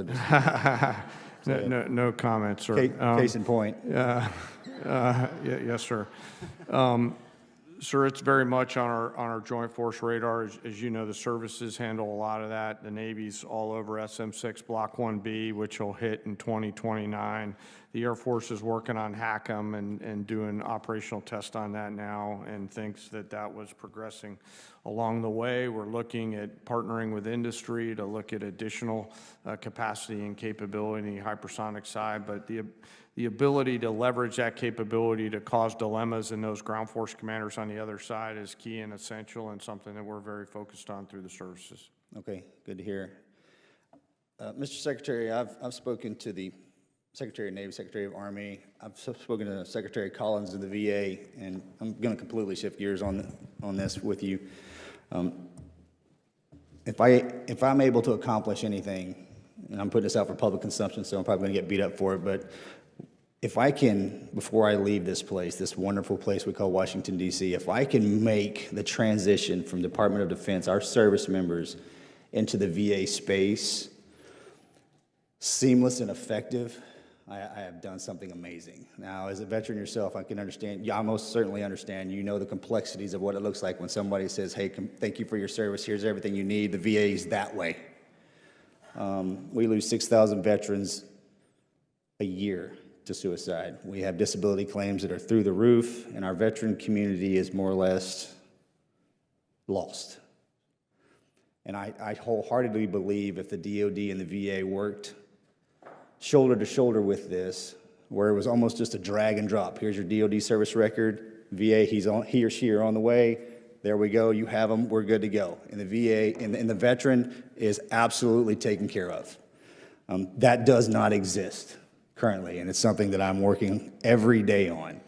No comments, sir. Case in point. Yes, sir. Sir, it's very much on our joint force radar. As you know, the services handle a lot of that. The Navy's all over SM-6 Block 1B, which will hit in 2029. The Air Force is working on HACM and doing operational tests on that now, and thinks that was progressing along the way. We're looking at partnering with industry to look at additional capacity and capability in the hypersonic side, but the ability to leverage that capability to cause dilemmas in those ground force commanders on the other side is key and essential, and something that we're very focused on through the services. Okay, good to hear. Mr. Secretary, I've spoken to the Secretary of Navy, Secretary of Army. I've spoken to Secretary Collins of the VA, and I'm going to completely shift gears on this with you. If I'm able to accomplish anything, and I'm putting this out for public consumption, so I'm probably going to get beat up for it, but if I can, before I leave this place, this wonderful place we call Washington, D.C., if I can make the transition from Department of Defense, our service members, into the VA space seamless and effective, I have done something amazing. Now, as a veteran yourself, I can understand, I most certainly understand, you know the complexities of what it looks like when somebody says, hey, thank you for your service, here's everything you need. The VA is that way. We lose 6,000 veterans a year to suicide. We have disability claims that are through the roof, and our veteran community is more or less lost. And I wholeheartedly believe if the DOD and the VA worked shoulder to shoulder with this, where it was almost just a drag and drop. Here's your DOD service record. VA, he or she are on the way. There we go. You have them. We're good to go. And the VA and the veteran is absolutely taken care of. That does not exist currently, and it's something that I'm working every day on.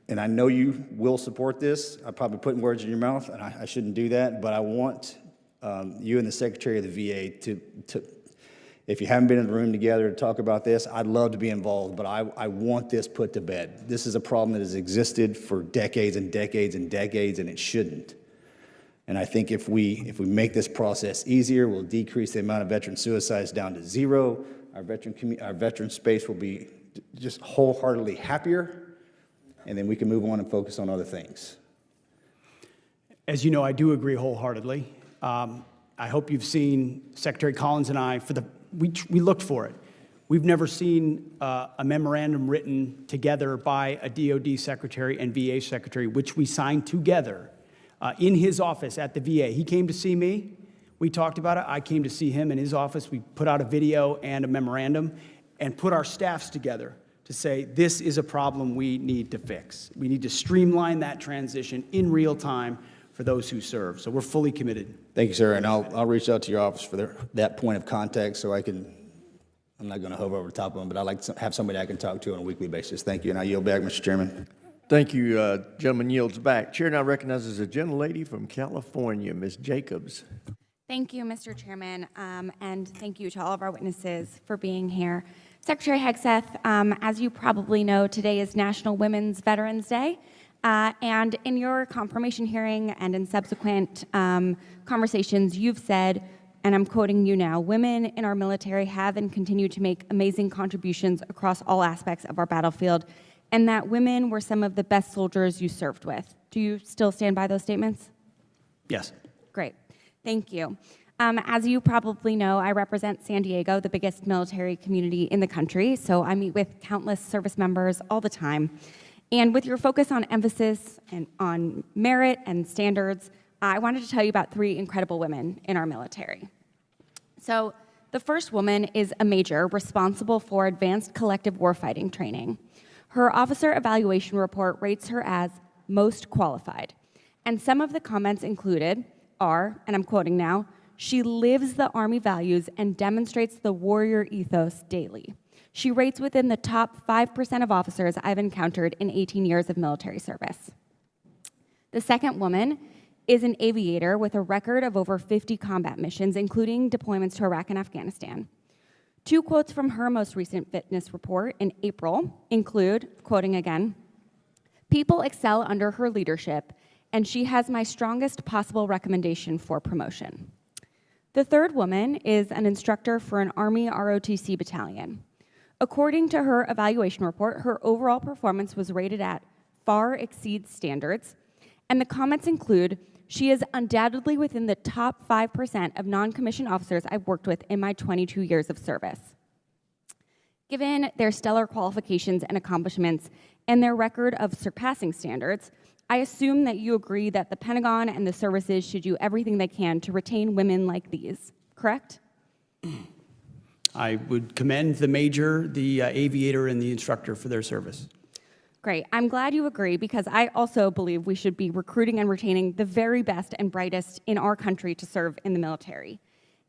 and I know you will support this. I'm probably putting words in your mouth, and I shouldn't do that, but I want you and the Secretary of the VA to, if you haven't been in the room together to talk about this, I'd love to be involved, but I want this put to bed. This is a problem that has existed for decades and decades and decades, and it shouldn't. And I think if we make this process easier, we'll decrease the amount of veteran suicides down to zero. Our veteran space will be just wholeheartedly happier, and then we can move on and focus on other things. As you know, I do agree wholeheartedly. I hope you've seen Secretary Collins and I, we looked for it. We've never seen a memorandum written together by a DOD secretary and VA secretary, which we signed together in his office at the VA. He came to see me. We talked about it. I came to see him in his office. We put out a video and a memorandum and put our staffs together to say, this is a problem we need to fix. We need to streamline that transition in real time for those who serve. So we're fully committed. Thank you, sir. And I'll reach out to your office for that point of contact so I'm not going to hover over the top of them, but I'd like to have somebody I can talk to on a weekly basis. Thank you. And I yield back, Mr. Chairman. Thank you. Gentleman yields back. Chair now recognizes a gentlelady from California, Ms. Jacobs. Thank you, Mr. Chairman, and thank you to all of our witnesses for being here. Secretary Hegseth, as you probably know, today is National Women's Veterans Day, and in your confirmation hearing and in subsequent conversations, you've said, and I'm quoting you now, women in our military have and continue to make amazing contributions across all aspects of our battlefield, and that women were some of the best soldiers you served with. Do you still stand by those statements? Yes. Great. Thank you. As you probably know, I represent San Diego, the biggest military community in the country, so I meet with countless service members all the time. And with your focus on emphasis and on merit and standards, I wanted to tell you about 3 incredible women in our military. So the first woman is a major responsible for advanced collective warfighting training. Her officer evaluation report rates her as most qualified. And some of the comments included are, and I'm quoting now, she lives the Army values and demonstrates the warrior ethos daily. She rates within the top 5% of officers I've encountered in 18 years of military service. The second woman is an aviator with a record of over 50 combat missions, including deployments to Iraq and Afghanistan. 2 quotes from her most recent fitness report in April include, quoting again, "People excel under her leadership, and she has my strongest possible recommendation for promotion." The third woman is an instructor for an Army ROTC battalion. According to her evaluation report, her overall performance was rated at far exceeds standards, and the comments include, she is undoubtedly within the top 5% of non-commissioned officers I've worked with in my 22 years of service. Given their stellar qualifications and accomplishments and their record of surpassing standards, I assume that you agree that the Pentagon and the services should do everything they can to retain women like these, correct? I would commend the major, the aviator, and the instructor for their service. Great. I'm glad you agree, because I also believe we should be recruiting and retaining the very best and brightest in our country to serve in the military.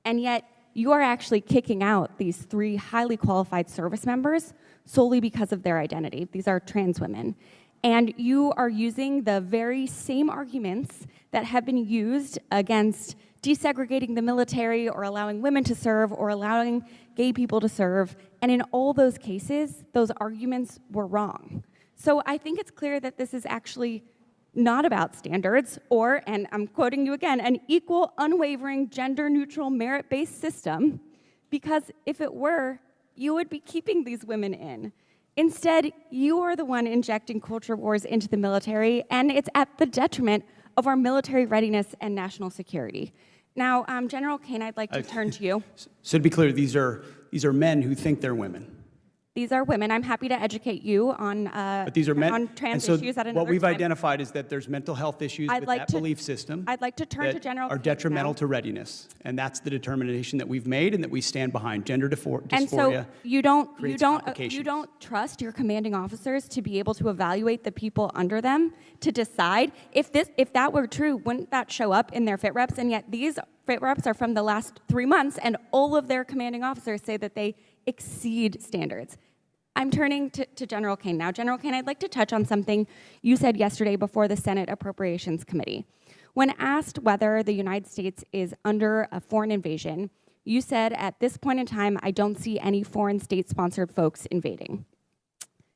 And yet, you are actually kicking out these 3 highly qualified service members solely because of their identity. These are trans women. And you are using the very same arguments that have been used against desegregating the military or allowing women to serve or allowing gay people to serve. And in all those cases, those arguments were wrong. So I think it's clear that this is actually not about standards or, and I'm quoting you again, an equal, unwavering, gender-neutral, merit-based system, because if it were, you would be keeping these women in. Instead, you are the one injecting culture wars into the military, and it's at the detriment of our military readiness and national security. Now, General Caine, I'd like to turn to you. So to be clear, these are men who think they're women. These are women. I'm happy to educate you on, But these are men, on trans and so issues at another what we've time. identified is that there's mental health issues with that belief system. I'd like to turn to that General are Caine detrimental now. to readiness, and that's the determination that we've made and that we stand behind. Gender dysphoria. And so you don't complications. trust your commanding officers to be able to evaluate the people under them to decide if that were true, wouldn't that show up in their fit reps? And yet these fit reps are from the last 3 months, and all of their commanding officers say that they exceed standards. I'm turning to General Caine now. General Caine, I'd like to touch on something you said yesterday before the Senate Appropriations Committee. When asked whether the United States is under a foreign invasion, you said, at this point in time, I don't see any foreign state-sponsored folks invading.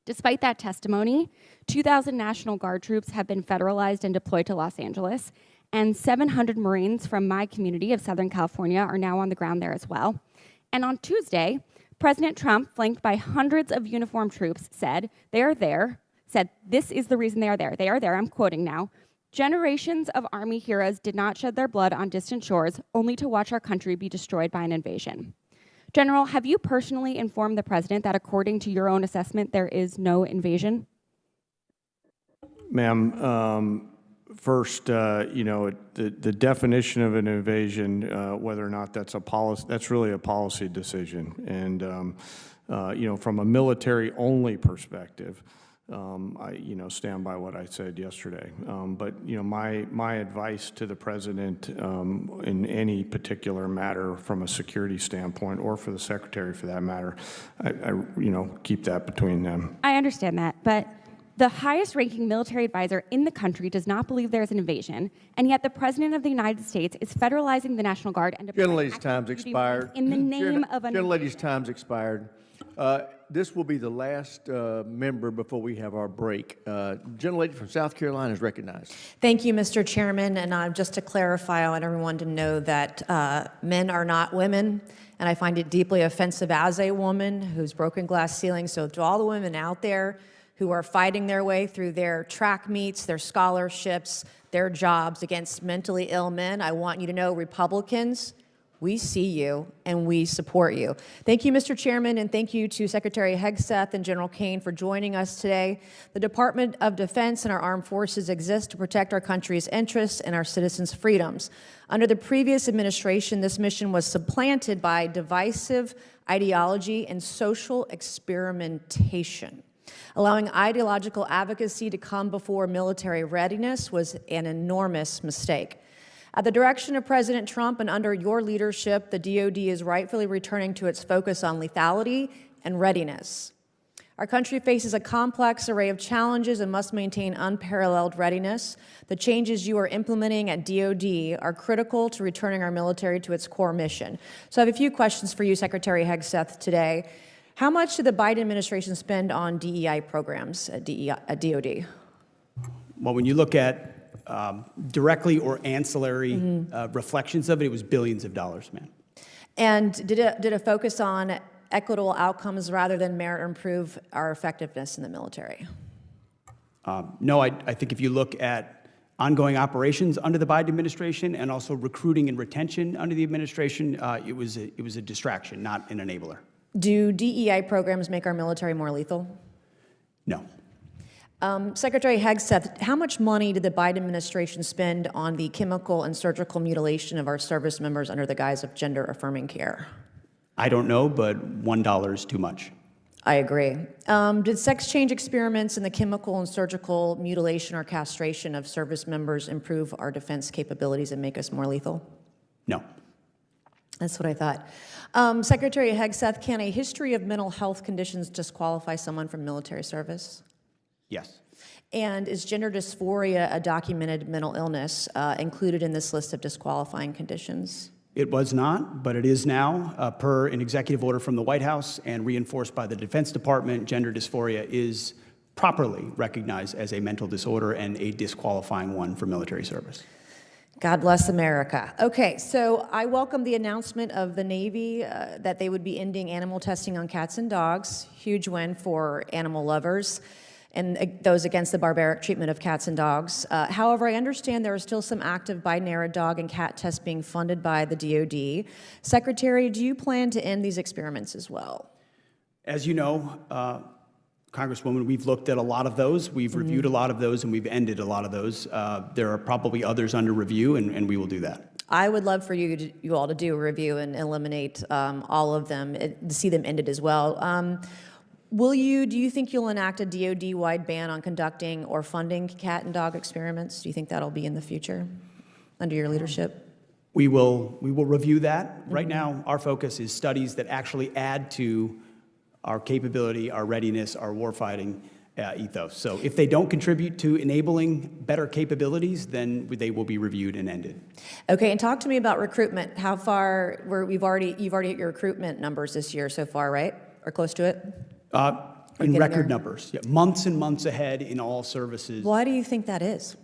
Despite that testimony, 2,000 National Guard troops have been federalized and deployed to Los Angeles, and 700 Marines from my community of Southern California are now on the ground there as well. And on Tuesday, President Trump, flanked by hundreds of uniformed troops, said they are there, said this is the reason they are there. They are there, I'm quoting now. Generations of Army heroes did not shed their blood on distant shores only to watch our country be destroyed by an invasion. General, have you personally informed the president that according to your own assessment, there is no invasion? Ma'am, first, the definition of an invasion, whether or not that's a policy, that's really a policy decision. And, from a military-only perspective, I, stand by what I said yesterday. But, my advice to the president in any particular matter from a security standpoint, or for the secretary for that matter, I keep that between them. I understand that, but the highest-ranking military advisor in the country does not believe there is an invasion, and yet the President of the United States is federalizing the National Guard and Gentlelady's time's expired. in the name of an Gentlelady's time's expired. This will be the last member before we have our break. Gentlelady from South Carolina is recognized. Thank you, Mr. Chairman. And just to clarify, I want everyone to know that men are not women, and I find it deeply offensive as a woman who's broken glass ceilings. So to all the women out there who are fighting their way through their track meets, their scholarships, their jobs against mentally ill men, I want you to know, Republicans, we see you and we support you. Thank you, Mr. Chairman, and thank you to Secretary Hegseth and General Caine for joining us today. The Department of Defense and our armed forces exist to protect our country's interests and our citizens' freedoms. Under the previous administration, this mission was supplanted by divisive ideology and social experimentation. Allowing ideological advocacy to come before military readiness was an enormous mistake. At the direction of President Trump and under your leadership, the DoD is rightfully returning to its focus on lethality and readiness. Our country faces a complex array of challenges and must maintain unparalleled readiness. The changes you are implementing at DoD are critical to returning our military to its core mission. So I have a few questions for you, Secretary Hegseth, today. How much did the Biden administration spend on DEI programs at DoD? Well, when you look at directly or ancillary reflections of it, it was billions of dollars, ma'am. And did it focus on equitable outcomes rather than merit or improve our effectiveness in the military? No, I think if you look at ongoing operations under the Biden administration and also recruiting and retention under the administration, it was a distraction, not an enabler. Do DEI programs make our military more lethal? No. Secretary Hegseth, how much money did the Biden administration spend on the chemical and surgical mutilation of our service members under the guise of gender-affirming care? I don't know, but $1 is too much. I agree. Did sex change experiments in the chemical and surgical mutilation or castration of service members improve our defense capabilities and make us more lethal? No. That's what I thought. Secretary Hegseth, can a history of mental health conditions disqualify someone from military service? Yes. And is gender dysphoria a documented mental illness included in this list of disqualifying conditions? It was not, but it is now, per an executive order from the White House and reinforced by the Defense Department. Gender dysphoria is properly recognized as a mental disorder and a disqualifying one for military service. God bless America. Okay, so I welcome the announcement of the Navy that they would be ending animal testing on cats and dogs. Huge win for animal lovers and those against the barbaric treatment of cats and dogs. However, I understand there are still some active Biden-era dog and cat tests being funded by the DoD. Secretary, do you plan to end these experiments as well? As you know, Congresswoman, we've looked at a lot of those. We've reviewed a lot of those, and we've ended a lot of those. There are probably others under review, and we will do that. I would love for you all to do a review and eliminate all of them, to see them ended as well. Do you think you'll enact a DoD-wide ban on conducting or funding cat and dog experiments? Do you think that'll be in the future under your leadership? We will review that. Right now, our focus is studies that actually add to our capability, our readiness, our warfighting ethos. So if they don't contribute to enabling better capabilities, then they will be reviewed and ended. Okay, and talk to me about recruitment. How far, you've already hit your recruitment numbers this year so far, right? Or close to it? In record numbers, yeah, months and months ahead in all services. Why do you think that is?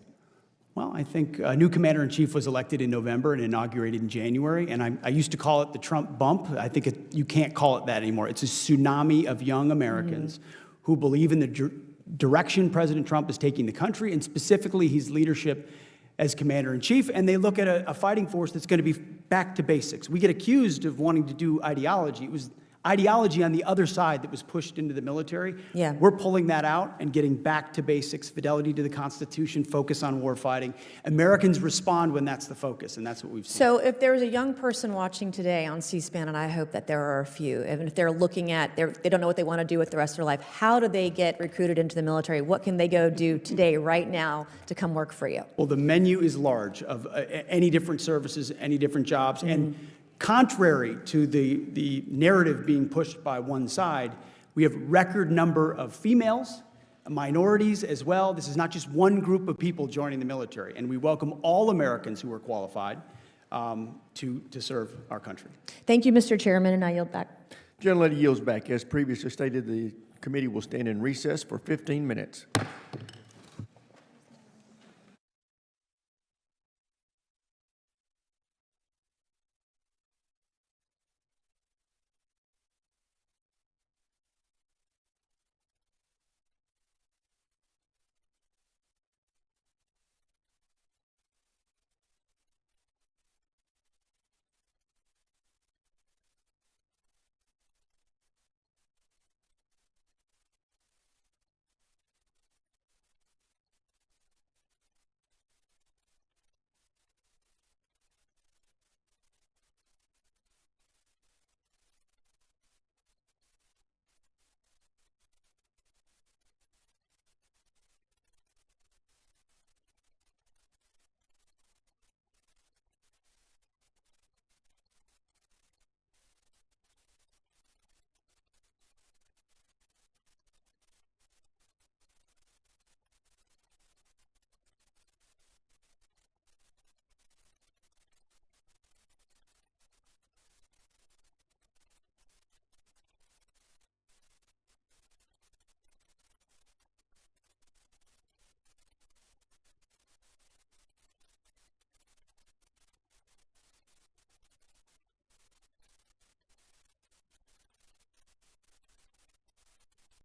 Well, I think a new commander-in-chief was elected in November and inaugurated in January, and I used to call it the Trump bump. I think you can't call it that anymore. It's a tsunami of young Americans who believe in the direction President Trump is taking the country, and specifically his leadership as commander-in-chief, and they look at a fighting force that's going to be back to basics. We get accused of wanting to do ideology. It was ideology on the other side that was pushed into the military. Yeah. We're pulling that out and getting back to basics, fidelity to the Constitution, focus on warfighting. Americans respond when that's the focus, and that's what we've seen. So if there's a young person watching today on C-SPAN, and I hope that there are a few, and if they're looking at, they don't know what they want to do with the rest of their life, how do they get recruited into the military? What can they go do today, right now, to come work for you? Well, the menu is large of any different services, any different jobs, and contrary to the narrative being pushed by one side, we have record number of females, minorities as well. This is not just one group of people joining the military, and we welcome all Americans who are qualified to serve our country. Thank you, Mr. Chairman, and I yield back. Gentlelady yields back. As previously stated, the committee will stand in recess for 15 minutes.